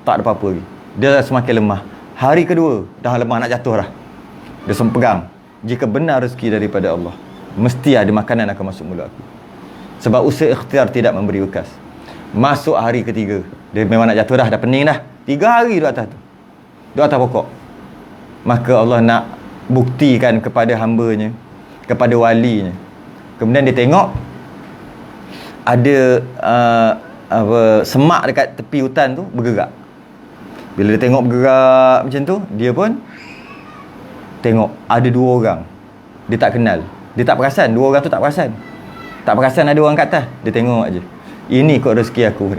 S1: tak ada apa-apa lagi. Dia semakin lemah. Hari kedua dah lemah nak jatuh dah. Dia sempegang, jika benar rezeki daripada Allah, mesti ada makanan akan masuk mulut aku. Sebab usaha ikhtiar tidak memberi bekas. Masuk hari ketiga, dia memang nak jatuh dah pening dah. 3 hari duduk atas tu, duduk atas pokok. Maka Allah nak buktikan kepada hambanya, kepada walinya. Kemudian dia tengok ada semak dekat tepi hutan tu bergerak. Bila dia tengok bergerak macam tu, dia pun tengok ada 2 orang. Dia tak kenal. Dia tak perasan, 2 orang tu tak perasan. Tak perasan ada orang kat atas. Dia tengok aje. Ini kot rezeki aku.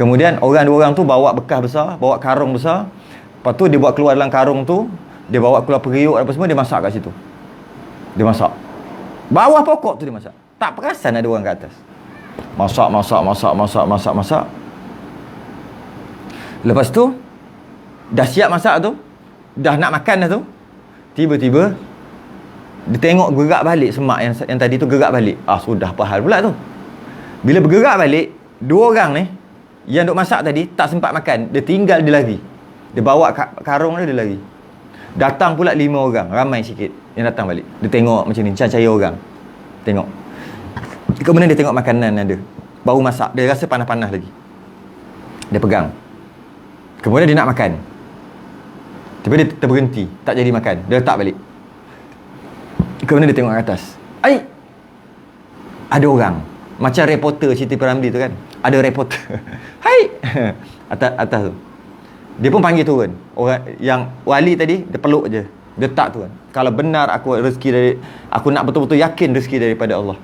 S1: Kemudian 2 orang tu bawa bekas besar, bawa karung besar. Lepas tu dia buat keluar dalam karung tu, dia bawa keluar periuk apa semua, dia masak kat situ. Dia masak. Bawah pokok tu dia masak. Tak perasan ada orang kat atas. Masak. Lepas tu dah siap masak tu, dah nak makan dah tu, tiba-tiba dia tengok gerak balik semak yang tadi tu gerak balik. Sudah apa hal pula tu. Bila bergerak balik, 2 orang ni yang duk masak tadi tak sempat makan. Dia tinggal, dia lari. Dia bawa karung dia lari. Datang pula 5 orang, ramai sikit yang datang balik. Dia tengok macam ni, cari orang. Tengok. Kemudian dia tengok makanan ada, baru masak, dia rasa panas-panas lagi. Dia pegang. Kemudian dia nak makan. Tiba-tiba dia terberhenti, tak jadi makan. Dia letak balik. Kemudian dia tengok ke atas. Ai, ada orang. Macam reporter cerita P. Ramlee tu kan. Ada reporter. Hai. atas tu. Dia pun panggil turun. Orang yang wali tadi, dia peluk je. Dia tak turun. Kalau benar aku rezeki dari, aku nak betul-betul yakin rezeki daripada Allah.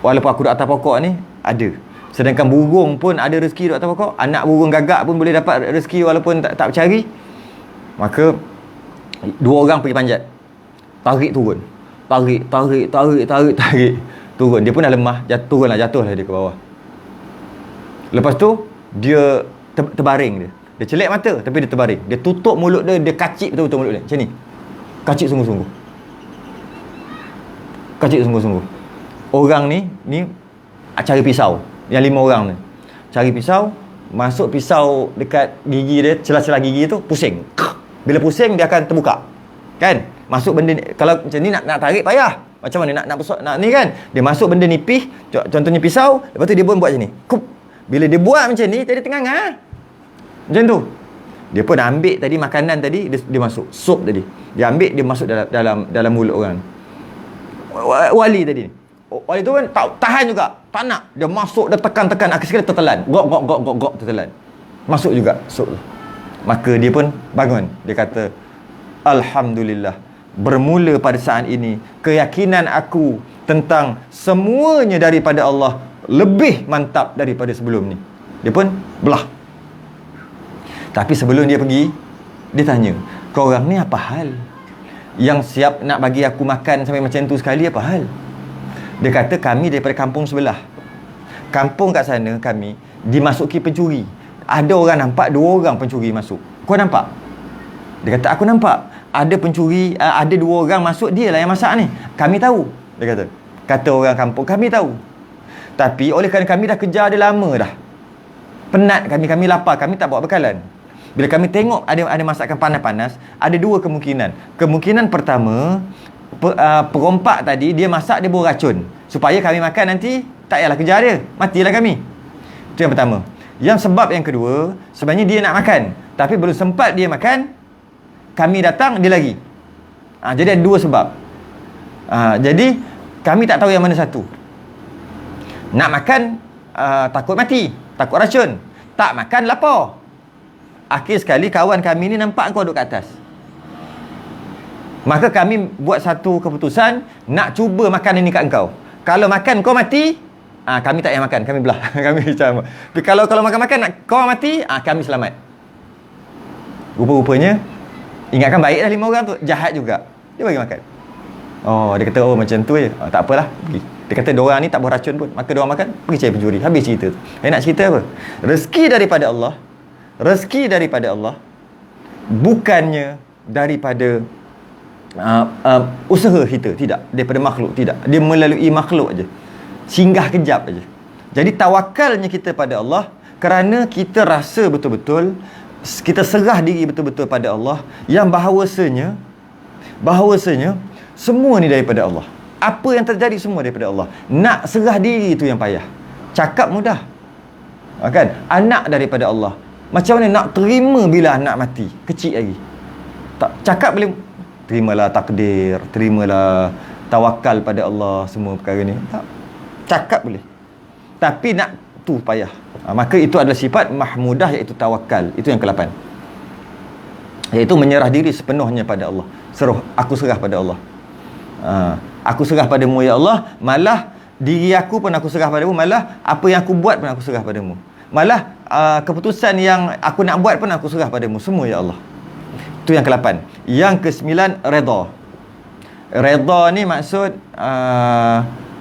S1: Walaupun aku duduk atas pokok ni, ada. Sedangkan burung pun ada rezeki duduk atas pokok. Anak burung gagak pun boleh dapat rezeki walaupun tak bercari. Maka dua orang pergi panjat. Tarik turun. Tarik. Turun. Dia pun dah lemah, jatuhlah dia ke bawah. Lepas tu dia terbaring dia. Dia celak mata tapi dia terbaring. Dia tutup mulut dia, dia kacip betul-betul mulut dia. Macam ni. Kacip sungguh-sungguh. Kacip sungguh-sungguh. Orang ni cari pisau. Yang 5 orang ni. Cari pisau, masuk pisau dekat gigi dia, celah-celah gigi tu, pusing. Bila pusing dia akan terbuka. Kan? Masuk benda ni, kalau macam ni nak tarik payah. Macam mana nak ni kan? Dia masuk benda nipis, contohnya pisau, lepas tu dia pun buat macam ni. Kup. Bila dia buat macam ni, tadi tengah macam tu. Dia pun ambil tadi makanan tadi, dia masuk sup tadi. Dia ambil, dia masuk dalam mulut orang. Wali tadi ni. Wali tu kan tak tahan juga. Tak nak. Dia masuk, dia tekan. Akhir sekali tertelan. Gok tertelan. Masuk juga sup tu. Maka dia pun bangun. Dia kata, Alhamdulillah. Bermula pada saat ini, keyakinan aku tentang semuanya daripada Allah lebih mantap daripada sebelum ni. Dia pun belah. Tapi sebelum dia pergi, dia tanya, korang ni apa hal? Yang siap nak bagi aku makan sampai macam tu sekali, apa hal? Dia kata, kami daripada kampung sebelah. Kampung kat sana kami dimasuki pencuri. Ada orang nampak 2 orang pencuri masuk. Kau nampak? Dia kata, aku nampak. Ada pencuri, ada 2 orang masuk, dia lah yang masak ni. Kami tahu. Dia kata orang kampung, kami tahu. Tapi oleh kerana kami dah kejar dia lama dah, penat kami lapar, kami tak bawa bekalan. Bila kami tengok ada masakan panas-panas, ada 2 kemungkinan. Kemungkinan pertama, perompak tadi dia masak, dia bawa racun supaya kami makan nanti tak payahlah kejar dia, matilah kami. Itu yang pertama. Yang sebab yang kedua, sebenarnya dia nak makan, tapi belum sempat dia makan, kami datang, dia lagi. Jadi ada 2 sebab. Jadi kami tak tahu yang mana satu. Nak makan, takut mati, takut racun. Tak makan, lapar. Akhir sekali kawan kami ni nampak kau duduk kat atas. Maka kami buat satu keputusan, nak cuba makan ini kat engkau. Kalau makan kau mati, kami tak payah makan, kami belah. Kami macam. Tapi kalau makan kau mati, kami selamat. Rupa-rupanya ingatkan baik dah 5 orang tu, jahat juga. Dia bagi makan. Dia kata, macam tu je. Tak apalah, pergi. Dia kata, diorang ni tak buat racun pun. Maka diorang makan, pergi cari pencuri. Habis cerita tu. Nak cerita apa? Rezeki daripada Allah. Bukannya daripada usaha kita. Tidak. Daripada makhluk. Tidak. Dia melalui makhluk je. Singgah kejap je. Jadi tawakalnya kita pada Allah, kerana kita rasa betul-betul, kita serah diri betul-betul pada Allah, yang bahawasanya semua ni daripada Allah. Apa yang terjadi semua daripada Allah. Nak serah diri itu yang payah. Cakap mudah, kan? Anak daripada Allah. Macam mana nak terima bila anak mati kecil lagi? Tak cakap boleh, terimalah takdir, terimalah tawakal pada Allah, semua perkara ni. Tak cakap boleh, tapi nak tu payah. Maka itu adalah sifat mahmudah, iaitu tawakal. Itu yang ke-8, iaitu menyerah diri sepenuhnya pada Allah. Aku serah pada Allah. Aku serah padamu ya Allah. Malah diri aku pun aku serah padamu. Malah apa yang aku buat pun aku serah padamu. Malah keputusan yang aku nak buat pun aku serah padamu. Semua ya Allah. Itu yang ke-8. Yang ke-9, redha. Redha ni maksud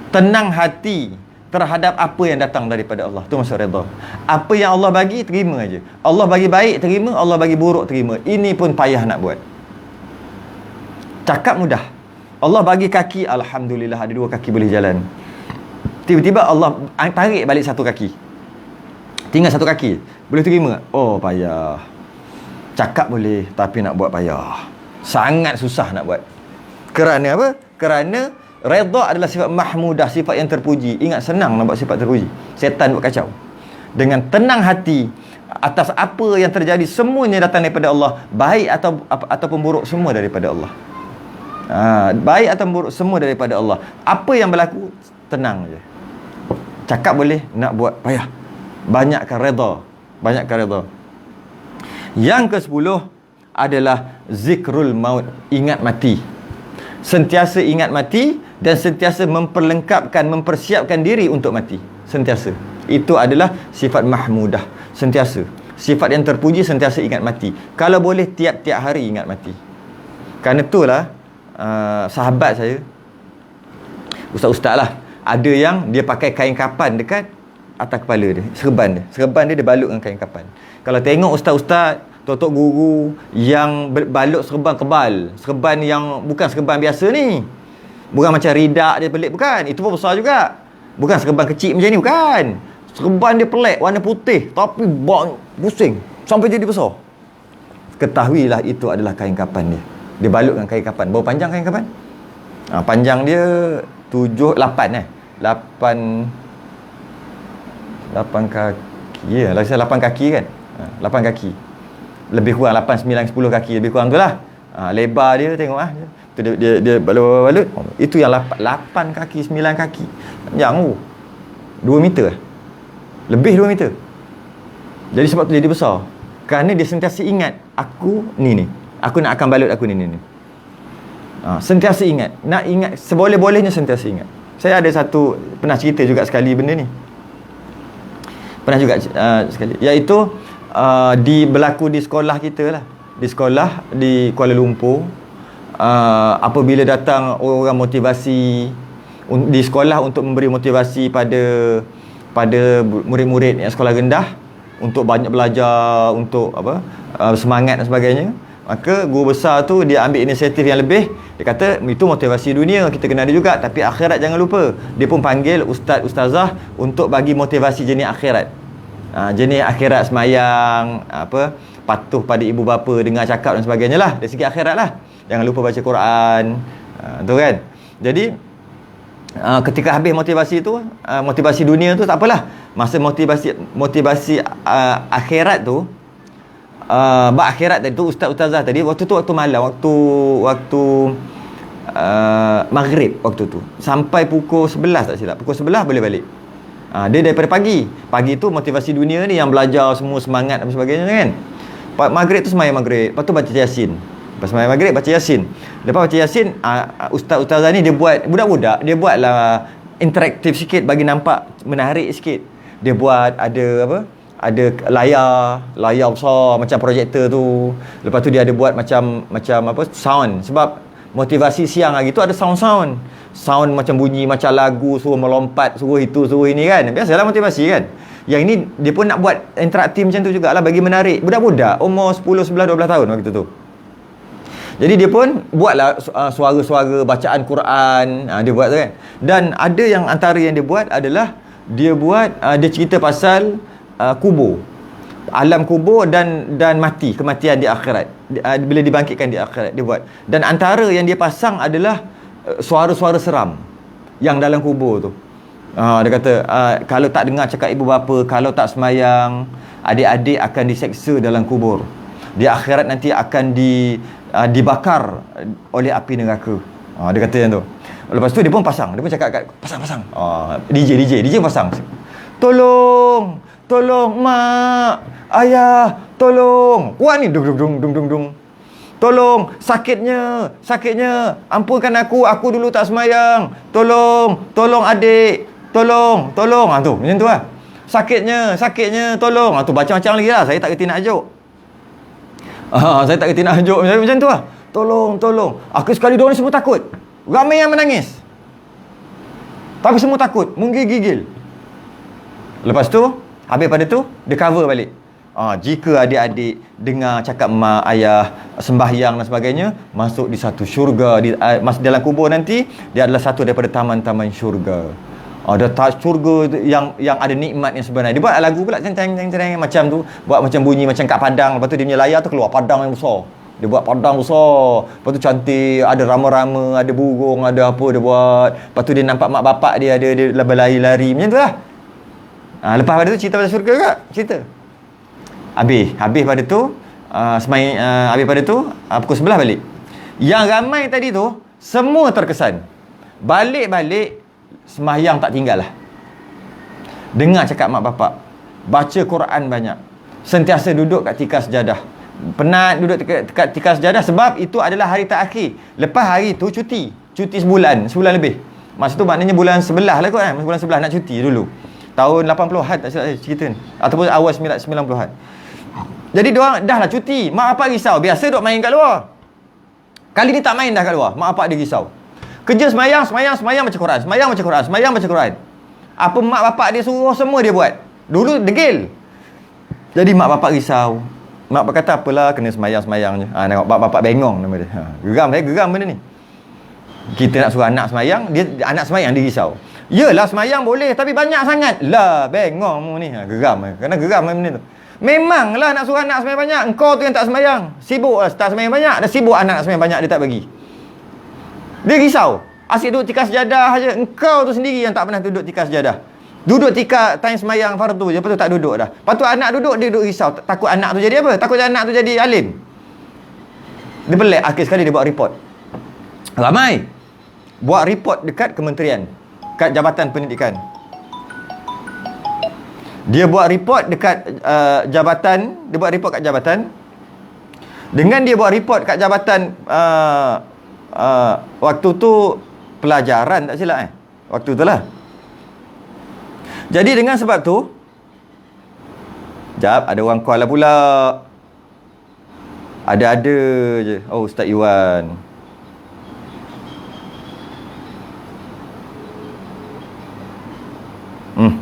S1: tenang hati terhadap apa yang datang daripada Allah. Itu maksud redha. Apa yang Allah bagi, terima aja. Allah bagi baik, terima. Allah bagi buruk, terima. Ini pun payah nak buat. Cakap mudah. Allah bagi kaki, Alhamdulillah ada 2 kaki boleh jalan. Tiba-tiba Allah tarik balik 1 kaki, tinggal 1 kaki. Boleh terima? Payah. Cakap boleh, tapi nak buat payah. Sangat susah nak buat. Kerana apa? Kerana Redha adalah sifat mahmudah, sifat yang terpuji. Ingat, senang nak buat sifat terpuji. Setan buat kacau. Dengan tenang hati atas apa yang terjadi, semuanya datang daripada Allah. Baik ataupun buruk, semua daripada Allah. Baik atau buruk, semua daripada Allah. Apa yang berlaku, tenang je. Cakap boleh, nak buat payah. Banyakkan redha. Banyakkan redha. Yang ke-10 adalah zikrul maut, ingat mati. Sentiasa ingat mati dan sentiasa memperlengkapkan, mempersiapkan diri untuk mati. Sentiasa. Itu adalah sifat mahmudah. Sentiasa. Sifat yang terpuji, sentiasa ingat mati. Kalau boleh tiap-tiap hari ingat mati. Kerana itulah sahabat saya, ustaz-ustaz lah, ada yang dia pakai kain kapan dekat atas kepala dia, serban dia. Serban dia balut dengan kain kapan. Kalau tengok ustaz-ustaz, tok-tok guru yang balut serban kebal, serban yang bukan serban biasa ni, bukan macam ridak dia pelik, bukan. Itu pun besar juga. Bukan serban kecil macam ni, bukan. Serban dia pelik, warna putih, tapi pusing sampai jadi besar. Ketahuilah itu adalah kain kapan dia. Dia balut dengan kain kapan. Berapa panjang kain kapan? Panjang dia 8 kaki. Ya, lah saya 8 kaki kan. 8 kaki. Lebih kurang 8, 9, 10 kaki, lebih kurang tu lah. Lebar dia tengok dia balut. Itu yang 8 kaki, 9 kaki. Panjang tu. 2 meter. Lebih 2 meter. Jadi sebab tu dia besar. Kerana dia sentiasa ingat, aku ni. Aku nak akan balut aku ni. Sentiasa ingat. Nak ingat, seboleh-bolehnya sentiasa ingat. Saya ada satu, pernah cerita juga sekali benda ni. Pernah juga sekali. Iaitu, berlaku di sekolah kita lah. Di sekolah di Kuala Lumpur. Apabila datang orang motivasi di sekolah untuk memberi motivasi pada murid-murid yang sekolah rendah untuk banyak belajar, untuk semangat dan sebagainya, maka guru besar tu dia ambil inisiatif yang lebih. Dia kata itu motivasi dunia, kita kena ada juga, tapi akhirat jangan lupa. Dia pun panggil ustaz-ustazah untuk bagi motivasi jenis akhirat. Jenis akhirat, semayang, patuh pada ibu bapa, dengar cakap dan sebagainya lah, dari segi akhirat lah. Jangan lupa baca Quran, tu kan. Jadi ketika habis motivasi tu, motivasi dunia tu tak apalah. Masa motivasi akhirat tu, akhirat tadi tu, ustaz-ustazah tadi, waktu tu waktu malam, waktu maghrib waktu tu, sampai pukul 11 tak silap, pukul 11 boleh balik. Dia daripada pagi tu motivasi dunia ni, yang belajar semua semangat dan sebagainya kan. Maghrib tu semayang maghrib, lepas tu baca Yasin. Lepas semayang maghrib baca Yasin. Lepas baca Yasin, ustaz-ustazah ni dia buat, budak-budak dia buatlah interaktif sikit, bagi nampak menarik sikit. Dia buat ada layar besar macam projektor tu. Lepas tu dia ada buat macam sound. Sebab motivasi siang hari tu ada sound macam bunyi macam lagu, suruh melompat, suruh itu, suruh ini kan. Biasalah motivasi kan. Yang ini dia pun nak buat interaktif macam tu jugalah, bagi menarik budak-budak umur 10, 11, 12 tahun waktu tu. Jadi dia pun buatlah suara-suara bacaan Quran, dia buat tu kan. Dan ada yang antara yang dia buat adalah dia cerita pasal kubur, alam kubur dan mati, kematian di akhirat, bila dibangkitkan di akhirat dia buat. Dan antara yang dia pasang adalah suara-suara seram yang dalam kubur tu. Dia kata kalau tak dengar cakap ibu bapa, kalau tak semayang, adik-adik akan diseksa dalam kubur. Di akhirat nanti akan dibakar oleh api neraka. Dia kata yang tu. Lepas tu dia pun pasang, dia pun cakap pasang. DJ pasang. Tolong mak, ayah, tolong. Wah ni dung. Tolong, sakitnya. Ampunkan aku dulu tak semayang. Tolong adik. Tolong. Tu, macam tu lah. Sakitnya, tolong. Tu macam-macam lagi lah. Saya tak kerti nak ajuk. Saya tak kerti nak ajuk macam tu lah. Tolong. Aku sekali diorang semua takut. Ramai yang menangis. Tapi semua takut, menggigil. Lepas tu, habis pada tu, dia cover balik. Jika adik-adik dengar cakap mak, ayah, sembahyang dan sebagainya, masuk di satu syurga, dalam kubur nanti, dia adalah satu daripada taman-taman syurga. Ada syurga yang ada nikmat yang sebenarnya. Dia buat lagu pula, macam tu, buat macam bunyi macam kat padang. Lepas tu dia punya layar tu keluar padang yang besar. Dia buat padang besar. Lepas tu cantik, ada rama-rama, ada burung, ada apa dia buat. Lepas tu dia nampak mak bapak dia berlari-lari. Macam tu lah. Lepas pada tu cerita pasal syurga kak. Cerita. Habis pada tu habis pada tu pukul 11 balik. Yang ramai tadi tu semua terkesan. Balik-balik sembahyang tak tinggal lah. Dengar cakap mak bapak, baca Quran banyak, sentiasa duduk kat tikar sejadah. Penat duduk kat tikar sejadah sebab itu adalah hari terakhir. Lepas hari tu cuti sebulan lebih. Masa tu maknanya bulan 11 lah kot kan. Bulan 11 nak cuti dulu. Tahun 80-an tak silap saya cerita ni. Ataupun awal 90-an. Jadi diorang dah lah cuti. Mak bapak risau. Biasa duk main kat luar. Kali ni tak main dah kat luar. Mak bapak dia risau. Kerja semayang baca Quran. Semayang baca Quran. Apa mak bapak dia suruh semua dia buat. Dulu degil. Jadi mak bapak risau. Mak bapak kata apalah, kena semayang je. Nampak bapak bengong nama dia. Geram benda ni. Kita nak suruh anak semayang, anak semayang dia risau. Yelah semayang boleh tapi banyak sangat. Lah bengong mu ni. Geram. Kena geram benda tu. Memanglah nak suruh anak semayang banyak. Engkau tu yang tak semayang. Sibuk lah tak semayang banyak. Dah sibuk anak nak semayang banyak dia tak bagi. Dia risau. Asyik duduk tikar sejadah je. Engkau tu sendiri yang tak pernah duduk tikar sejadah. Duduk tikar time semayang fardu je. Lepas tu tak duduk dah. Lepas tu anak duduk, dia duduk risau. Takut anak tu jadi apa? Takut anak tu jadi alim. Dia pelik. Akhir sekali dia buat report. Ramai buat report dekat kementerian, kat Jabatan Pendidikan. Dia buat report dekat jabatan. Dia buat report kat jabatan. Dengan dia buat report kat jabatan, waktu tu pelajaran tak silap waktu tu lah. Jadi dengan sebab tu, jap ada orang call lah pula. Ada je. Oh, Ustaz Iwan.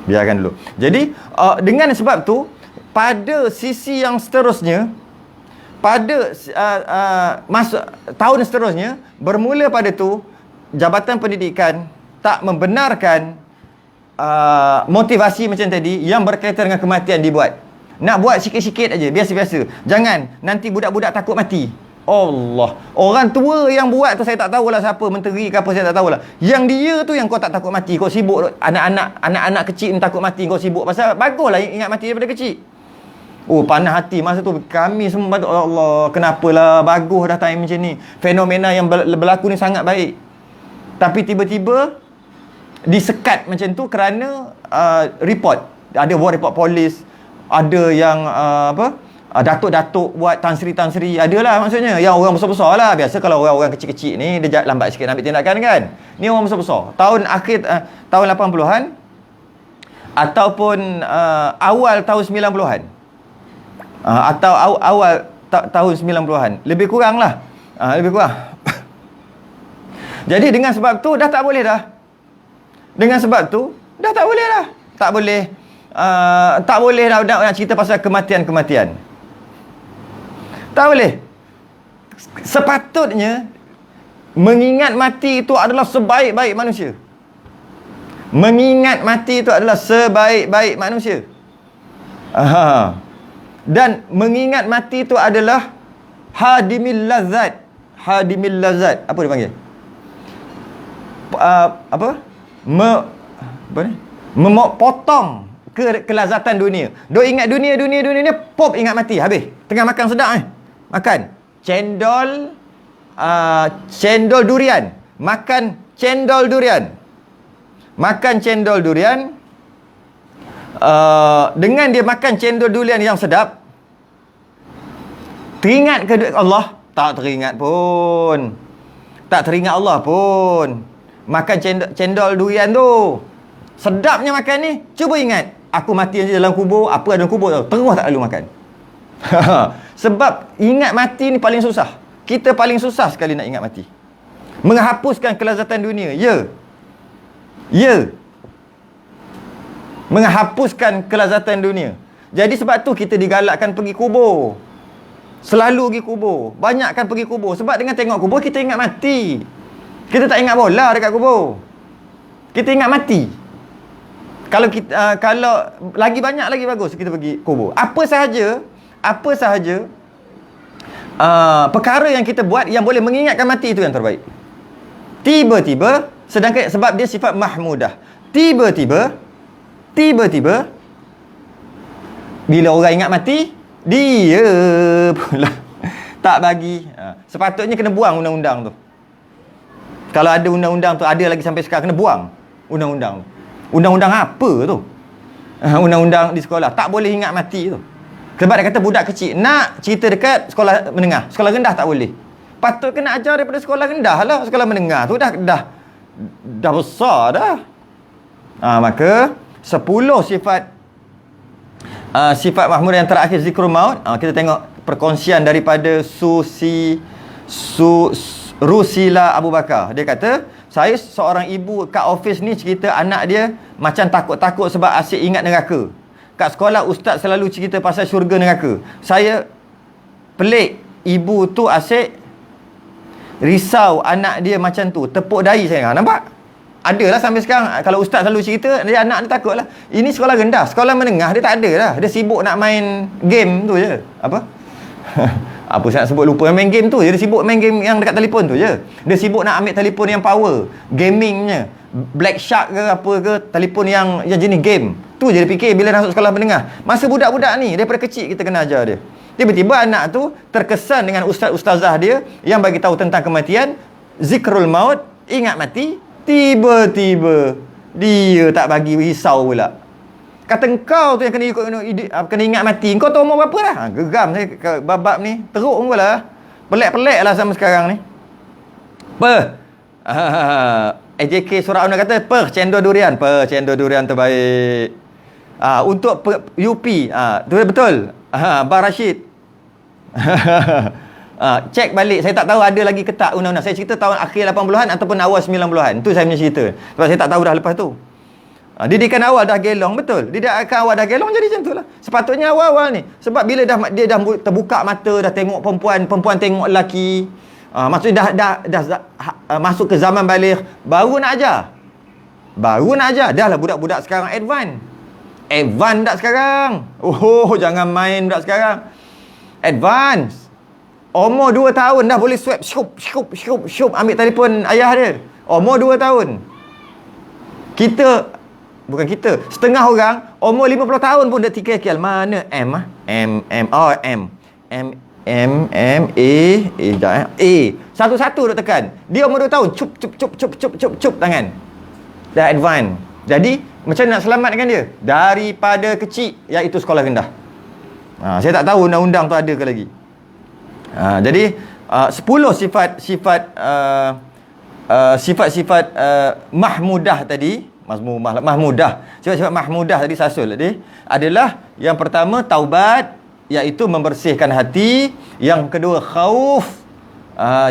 S1: Biarkan dulu. Jadi dengan sebab tu, pada sisi yang seterusnya, pada tahun seterusnya, bermula pada tu Jabatan Pendidikan tak membenarkan motivasi macam tadi yang berkaitan dengan kematian dibuat. Nak buat sikit-sikit aja, biasa-biasa. Jangan nanti budak-budak takut mati. Allah. Orang tua yang buat tu saya tak tahulah siapa, menteri ke apa saya tak tahulah. Yang dia tu yang kau tak takut mati. Kau sibuk anak-anak kecil ni takut mati, kau sibuk pasal baguslah ingat mati daripada kecil. Oh, panas hati masa tu kami semua. Allah, kenapalah bagus dah time macam ni. Fenomena yang berlaku ni sangat baik. Tapi tiba-tiba disekat macam tu kerana report. Ada buat report polis, ada yang datuk-datuk buat tan sri, adalah maksudnya yang orang besar-besar lah. Biasa kalau orang-orang kecil-kecil ni dia lambat sikit ambil tindakan kan. Ni orang besar-besar. Tahun akhir tahun 80-an ataupun awal tahun 90-an. Atau awal tahun 90-an. Lebih kurang lah. Lebih kurang. Jadi dengan sebab tu dah tak boleh dah. Dengan sebab tu dah tak boleh dah. Tak boleh dah nak cerita pasal kematian. Tak boleh. Sepatutnya mengingat mati itu adalah sebaik-baik manusia. Mengingat mati itu adalah sebaik-baik manusia. Dan mengingat mati itu adalah hadimil lazat. Hadimil lazat. Apa dia panggil? Memotong kelazatan dunia. Duk ingat dunia ni, pop ingat mati, habis. Tengah makan sedap makan cendol durian. Makan cendol durian. Dengan dia makan cendol durian yang sedap, teringat ke Allah? Tak teringat pun. Tak teringat Allah pun. Makan cendol durian tu, sedapnya makan ni. Cuba ingat, aku mati je dalam kubur. Apa ada dalam kubur tau, terus tak lalu makan. Sebab ingat mati ni paling susah. Kita paling susah sekali nak ingat mati. Menghapuskan kelazatan dunia. Ya. Menghapuskan kelazatan dunia. Jadi sebab tu kita digalakkan pergi kubur. Selalu pergi kubur. Banyakkan pergi kubur. Sebab dengan tengok kubur kita ingat mati. Kita tak ingat bola dekat kubur. Kita ingat mati. Kalau kita kalau lagi banyak lagi bagus kita pergi kubur. Apa sahaja perkara yang kita buat yang boleh mengingatkan mati, itu yang terbaik. Tiba-tiba, sedangkan sebab dia sifat mahmudah, tiba-tiba bila orang ingat mati, dia pula tak bagi. Sepatutnya kena buang undang-undang tu. Kalau ada undang-undang tu, ada lagi sampai sekarang, kena buang undang-undang tu. Undang-undang apa tu? Undang-undang di sekolah tak boleh ingat mati tu. Sebab dia kata budak kecil nak cerita dekat sekolah menengah, sekolah rendah tak boleh. Patut kena ajar daripada sekolah rendah lah. Sekolah menengah tu dah besar dah. Maka 10 sifat mahmud yang terakhir zikrul maut. Kita tengok perkongsian daripada Rusila Abu Bakar. Dia kata, saya seorang ibu kat office ni cerita anak dia macam takut-takut sebab asyik ingat neraka. Kat sekolah ustaz selalu cerita pasal syurga neraka. Saya pelik, ibu tu asyik risau anak dia macam tu, tepuk dahi saya. Nampak? Adalah sampai sekarang kalau ustaz selalu cerita, dia anak dia takut lah. Ini sekolah rendah, sekolah menengah dia tak ada lah. Dia sibuk nak main game tu je. Apa? Apa saya nak sebut lupa, main game tu je. Dia sibuk main game yang dekat telefon tu je. Dia sibuk nak ambil telefon yang power, gamingnya, Black Shark ke apa ke, telefon yang jenis game. Tu je dia fikir bila masuk sekolah menengah. Masa budak-budak ni, daripada kecil kita kena ajar dia. Tiba-tiba anak tu terkesan dengan ustaz-ustazah dia yang bagi tahu tentang kematian, zikrul maut, ingat mati. Tiba-tiba dia tak bagi, risau pula. Kata engkau tu yang kena ingat mati. Engkau tahu umur berapa dah? Geram saya bab ni. Teruk pun lah. Pelik-pelik lah sama sekarang ni. AJK Surah An kata cendol durian. Cendol durian terbaik. Untuk UP. Tu betul. Bar Rashid. Cek balik. Saya tak tahu ada lagi ke tak undang-undang. Saya cerita tahun akhir 80-an ataupun awal 90-an. Itu saya punya cerita. Sebab saya tak tahu dah lepas tu. Didikan awal dah gelong, betul. Didikan awal dah gelong jadi macam tu lah. Sepatutnya awal-awal ni. Sebab bila dia dah terbuka mata, dah tengok perempuan tengok lelaki. Maksudnya dah masuk ke zaman balik, baru nak ajar. Dah lah budak-budak sekarang advance dak sekarang. Jangan main budak sekarang. Advance. Umur 2 tahun dah boleh swipe, syup, ambil telefon ayah dia. Umur 2 tahun. Bukan kita, setengah orang umur 50 tahun pun dah tikal mana M. Satu-satu duk tekan. Dia umur 2 tahun, cup tangan. Dah advance. Jadi macam nak selamatkan dia daripada kecil, iaitu sekolah rendah. Saya tak tahu undang-undang tu ada ke lagi. Jadi 10 sifat mahmudah tadi, sifat-sifat mahmudah tadi sasul tadi adalah yang pertama taubat, iaitu membersihkan hati. Yang kedua khauf,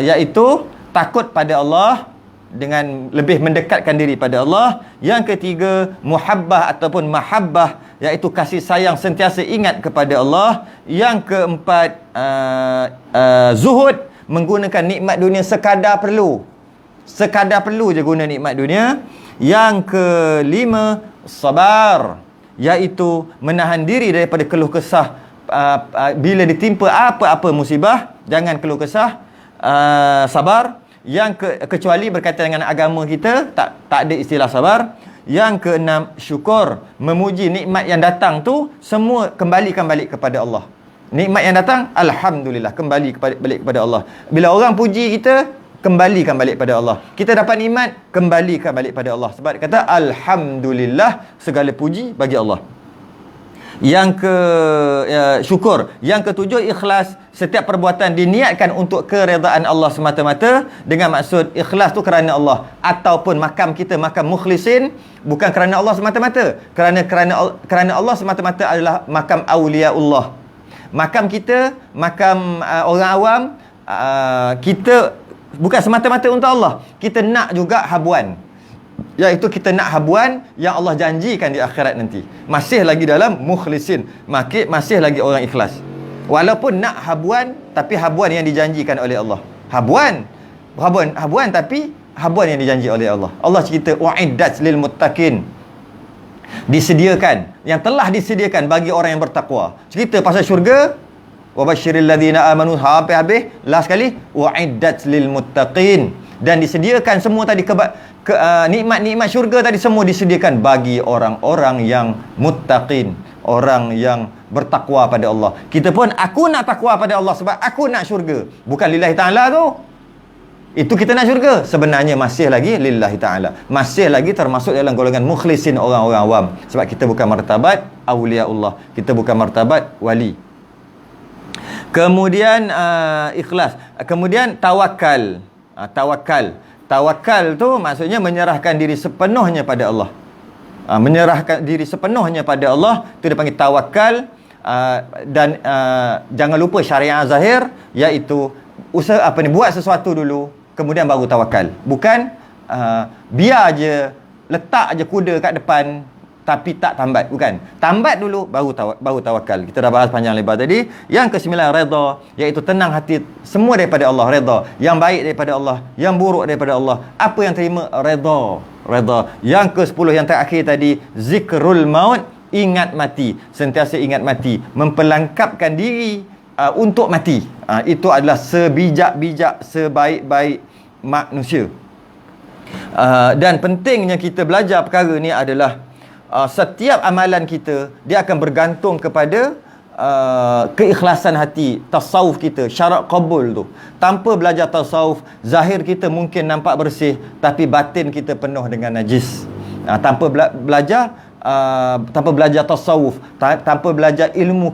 S1: iaitu takut pada Allah dengan lebih mendekatkan diri pada Allah. Yang ketiga muhabbah ataupun mahabbah, iaitu kasih sayang, sentiasa ingat kepada Allah. Yang keempat zuhud, menggunakan nikmat dunia sekadar perlu je guna nikmat dunia. Yang kelima sabar, iaitu menahan diri daripada keluh kesah bila ditimpa apa-apa musibah, jangan keluh kesah, sabar. Kecuali berkaitan dengan agama kita, tak ada istilah sabar. Yang keenam syukur, memuji nikmat yang datang tu semua kembalikan balik kepada Allah. Nikmat yang datang, alhamdulillah, balik kepada Allah. Bila orang puji kita, kembalikan balik pada Allah. Kita dapat nikmat, kembalikan balik pada Allah. Sebab dia kata alhamdulillah, segala puji bagi Allah. Syukur. Yang ketujuh ikhlas, setiap perbuatan diniatkan untuk keredaan Allah semata-mata, dengan maksud ikhlas tu kerana Allah, ataupun makam kita makam mukhlisin, bukan kerana Allah semata-mata. Kerana Allah semata-mata adalah makam awliyaullah. Makam kita makam orang awam, kita bukan semata-mata untuk Allah. Kita nak juga habuan, iaitu kita nak habuan yang Allah janjikan di akhirat nanti. Masih lagi dalam mukhlisin, masih lagi orang ikhlas. Walaupun nak habuan, tapi habuan yang dijanjikan oleh Allah. Habuan tapi habuan yang dijanji oleh Allah. Allah cerita uiddat lil muttaqin, disediakan, yang telah disediakan bagi orang yang bertakwa. Cerita pasal syurga, Wa basyiril ladzina amanu, habis last sekali, uiddat lil muttaqin. Dan disediakan semua tadi nikmat-nikmat syurga tadi semua disediakan bagi orang-orang yang muttaqin, orang yang bertakwa pada Allah. Kita pun, aku nak takwa pada Allah sebab aku nak syurga, bukan lillahi ta'ala tu. Itu kita nak syurga, sebenarnya masih lagi lillahi ta'ala, masih lagi termasuk dalam golongan mukhlisin, orang-orang awam. Sebab kita bukan martabat awliya Allah, kita bukan martabat wali. Kemudian ikhlas. Kemudian tawakal. Tawakal tu maksudnya menyerahkan diri sepenuhnya pada Allah. Menyerahkan diri sepenuhnya pada Allah, tu dia panggil tawakal. Dan jangan lupa syariat zahir, iaitu buat sesuatu dulu, kemudian baru tawakal. Bukan biar je, letak je kuda kat depan tapi tak tambat, bukan. Tambat dulu baru tawakal. Kita dah bahas panjang lebar tadi. Yang ke-9 redha, iaitu tenang hati, semua daripada Allah, redha. Yang baik daripada Allah, yang buruk daripada Allah. Apa yang terima, redha. Yang ke-10 yang terakhir tadi, zikrul maut, ingat mati, sentiasa ingat mati, memperlengkapkan diri untuk mati. Itu adalah sebijak-bijak, sebaik-baik manusia. Dan pentingnya kita belajar perkara ni adalah setiap amalan kita, dia akan bergantung kepada keikhlasan hati, tasawuf kita, syarat qabul tu. Tanpa belajar tasawuf, zahir kita mungkin nampak bersih, tapi batin kita penuh dengan najis. Tanpa belajar tasawuf, tanpa belajar ilmu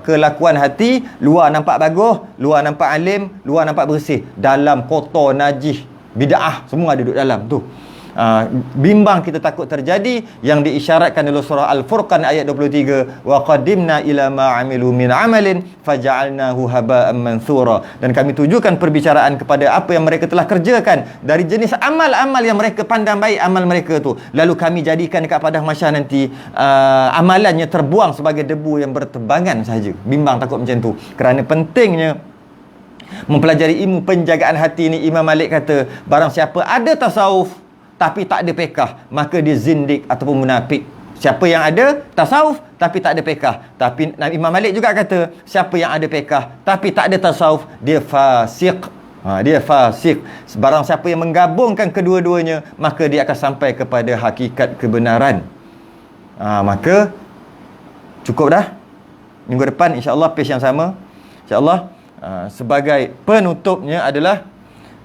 S1: kelakuan hati, luar nampak bagus, luar nampak alim, luar nampak bersih, dalam kotor, najis, bid'ah, semua ada duduk dalam tu. Bimbang kita takut terjadi yang diisyaratkan dalam surah Al-Furqan ayat 23, wa qadimna ila ma amilu min amalin faja'alnahu haba'an mansura. Dan kami tujukan perbicaraan kepada apa yang mereka telah kerjakan dari jenis amal-amal yang mereka pandang baik amal mereka tu, lalu kami jadikan dekat padang mahsyar nanti amalannya terbuang sebagai debu yang berterbangan sahaja. Bimbang takut macam tu. Kerana pentingnya mempelajari ilmu penjagaan hati ni, Imam Malik kata, barang siapa ada tasawuf tapi tak ada pekah, maka dia zindik ataupun munafik. Siapa yang ada tasawuf tapi tak ada pekah. Tapi Imam Malik juga kata, siapa yang ada pekah tapi tak ada tasawuf, dia fasik. Dia fasik. Barang siapa yang menggabungkan kedua-duanya, maka dia akan sampai kepada hakikat kebenaran. Maka cukup dah. Minggu depan insya-Allah page yang sama. Insya-Allah sebagai penutupnya adalah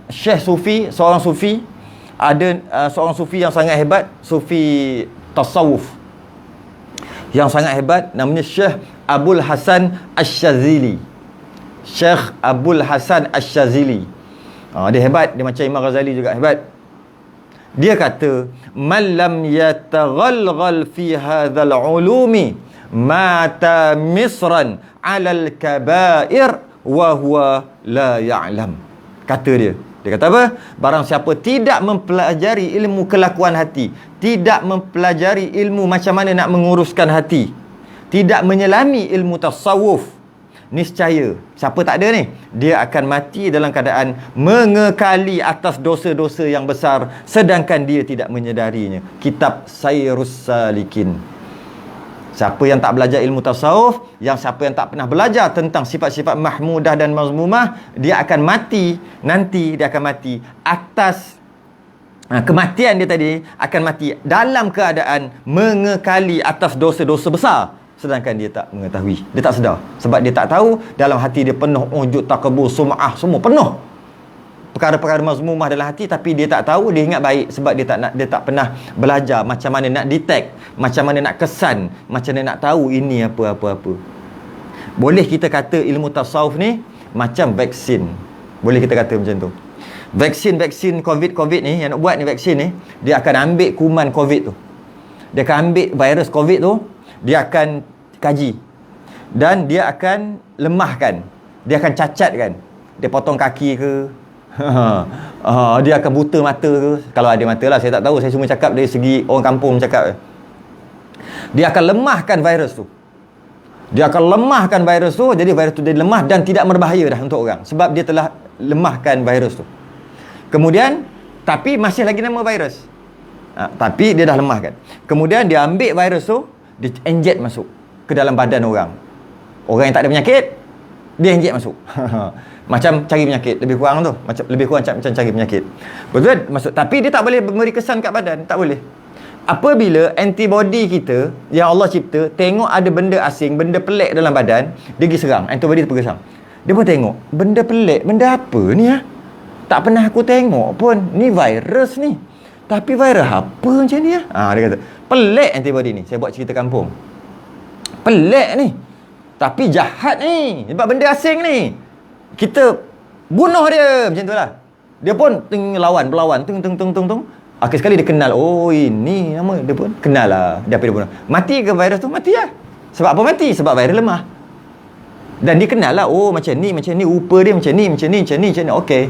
S1: Syekh Sufi, seorang Sufi. Ada seorang Sufi yang sangat hebat, Sufi tasawuf yang sangat hebat, namanya Syekh Abul Hasan Asy-Syazili. Syekh Abul Hasan Asy-Syazili. Dia hebat, dia macam Imam Ghazali juga hebat. Dia kata, man lam yataghalghal fi hadzal ulumi mata misran 'alal kaba'ir wa huwa la ya'lam. Kata dia kata apa? Barang siapa tidak mempelajari ilmu kelakuan hati, tidak mempelajari ilmu macam mana nak menguruskan hati, tidak menyelami ilmu tasawuf, niscaya siapa tak ada ni, dia akan mati dalam keadaan mengekali atas dosa-dosa yang besar, sedangkan dia tidak menyedarinya. Kitab Sayrus Salikin. Siapa yang tak belajar ilmu tasawuf, siapa yang tak pernah belajar tentang sifat-sifat mahmudah dan mazmumah, dia akan mati. Nanti dia akan mati atas kematian dia tadi, akan mati dalam keadaan mengekali atas dosa-dosa besar, sedangkan dia tak mengetahui, dia tak sedar. Sebab dia tak tahu, dalam hati dia penuh ujub, takabur, sum'ah, semua penuh perkara-perkara mazmumah dalam hati, tapi dia tak tahu, dia ingat baik sebab dia tak pernah belajar macam mana nak detect, macam mana nak kesan, macam mana nak tahu ini apa-apa. Boleh kita kata ilmu tasawuf ni macam vaksin. Boleh kita kata macam tu. Vaksin COVID ni, yang nak buat ni vaksin ni, dia akan ambil kuman COVID tu. Dia akan ambil virus COVID tu, dia akan kaji. Dan dia akan lemahkan. Dia akan cacatkan. Dia potong kaki ke, dia akan buta mata ke, kalau ada mata lah, saya tak tahu, saya cuma cakap dari segi orang kampung cakap. Dia akan lemahkan virus tu. Jadi virus tu dia lemah dan tidak berbahaya dah untuk orang, sebab dia telah lemahkan virus tu. Kemudian, tapi masih lagi nama virus, tapi dia dah lemahkan. Kemudian dia ambil virus tu, dia inject masuk ke dalam badan orang yang tak ada penyakit. Dia injek masuk. Macam cari penyakit, lebih kurang tu. Macam lebih kurang macam cari penyakit. Betul? Masuk. Tapi dia tak boleh memberi kesan kat badan, tak boleh. Apabila antibody kita yang Allah cipta tengok ada benda asing, benda pelik dalam badan, dia pergi serang. Antibody tu pergi serang. Dia pun tengok, benda pelik, benda apa ni ya? Tak pernah aku tengok pun. Ni virus ni. Tapi virus apa macam ni ya? Dia kata, pelik antibody ni. Saya buat cerita kampung. Pelik ni. Tapi jahat ni. Sebab benda asing ni. Kita bunuh dia. Macam tu lah. Dia pun berlawan. Akhir sekali dia kenal. Oh, ini nama dia pun. Kenal lah. Dia apa dia bunuh. Mati ke virus tu? Mati lah. Sebab apa mati? Sebab virus lemah. Dan dia kenal lah. Oh, macam ni. Rupa dia macam ni. Okey.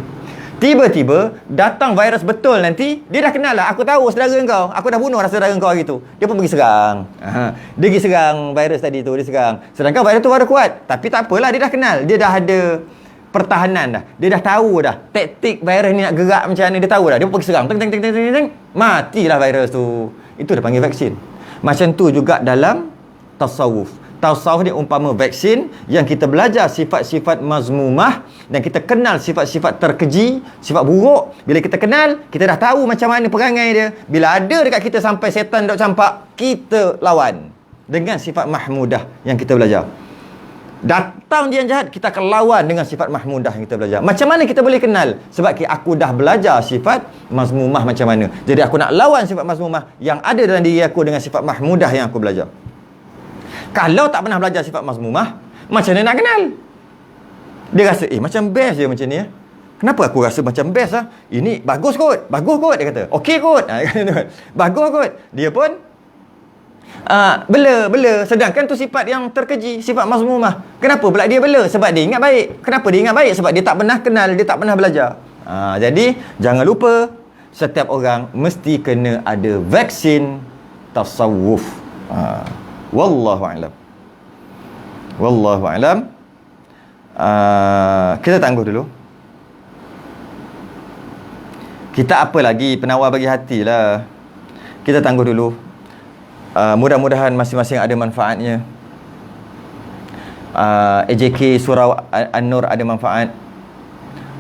S1: Tiba-tiba datang virus betul nanti. Dia dah kenal lah. Aku tahu saudara kau. Aku dah bunuh saudara kau hari tu. Dia pun pergi serang. Dia pergi serang virus tadi tu. Dia serang. Sedangkan virus tu baru kuat. Tapi tak apalah. Dia dah kenal. Dia dah ada pertahanan dah. Dia dah tahu dah. Taktik virus ni nak gerak macam mana. Dia tahu dah. Dia pun pergi serang. Teng. Matilah virus tu. Itu dia panggil vaksin. Macam tu juga dalam tasawuf. Tasawuf dia umpama vaksin yang kita belajar sifat-sifat mazmumah dan kita kenal sifat-sifat terkeji, sifat buruk. Bila kita kenal, kita dah tahu macam mana perangai dia. Bila ada dekat kita sampai setan dok campak, kita lawan dengan sifat mahmudah yang kita belajar. Datang dia yang jahat, kita akan lawan dengan sifat mahmudah yang kita belajar. Macam mana kita boleh kenal? Sebab aku dah belajar sifat mazmumah macam mana. Jadi aku nak lawan sifat mazmumah yang ada dalam diri aku dengan sifat mahmudah yang aku belajar. Kalau tak pernah belajar sifat mazmumah, macam mana nak kenal? Dia rasa, macam best je macam ni ya. Kenapa aku rasa macam best lah? Ini bagus kot, dia kata. Okey kot. Bagus kot. Dia pun bela. Sedangkan tu sifat yang terkeji, sifat mazmumah. Kenapa pula dia bela? Sebab dia ingat baik. Kenapa dia ingat baik? Sebab dia tak pernah kenal, dia tak pernah belajar. Jadi, jangan lupa, setiap orang mesti kena ada vaksin tasawuf. Wallahu a'lam. Kita tangguh dulu. Kita apa lagi penawar bagi hati lah. Kita tangguh dulu. Mudah-mudahan masing-masing ada manfaatnya. AJK Surau An-Nur ada manfaat.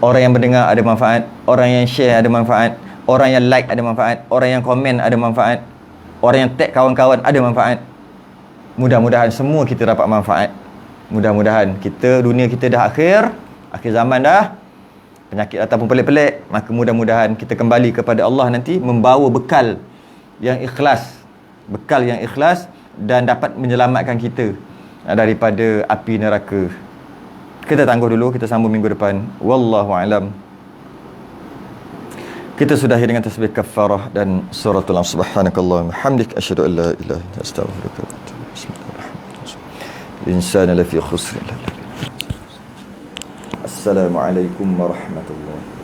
S1: Orang yang mendengar ada manfaat. Orang yang share ada manfaat. Orang yang like ada manfaat. Orang yang komen ada manfaat. Orang yang tag kawan-kawan ada manfaat. Mudah-mudahan semua kita dapat manfaat. Mudah-mudahan dunia kita dah akhir zaman dah. Penyakit datang pun pelik-pelik. Maka mudah-mudahan kita kembali kepada Allah nanti membawa bekal yang ikhlas. Dan dapat menyelamatkan kita daripada api neraka. Kita tangguh dulu, kita sambung minggu depan. Wallahu a'lam. Kita sudahi dengan tasbih kafarah dan suratul subhanakallahumma hamdik asyhadu an la ilaha illa anta astaghfiruka wa atubu ilaik. Insana lafi khusr. Assalamualaikum warahmatullahi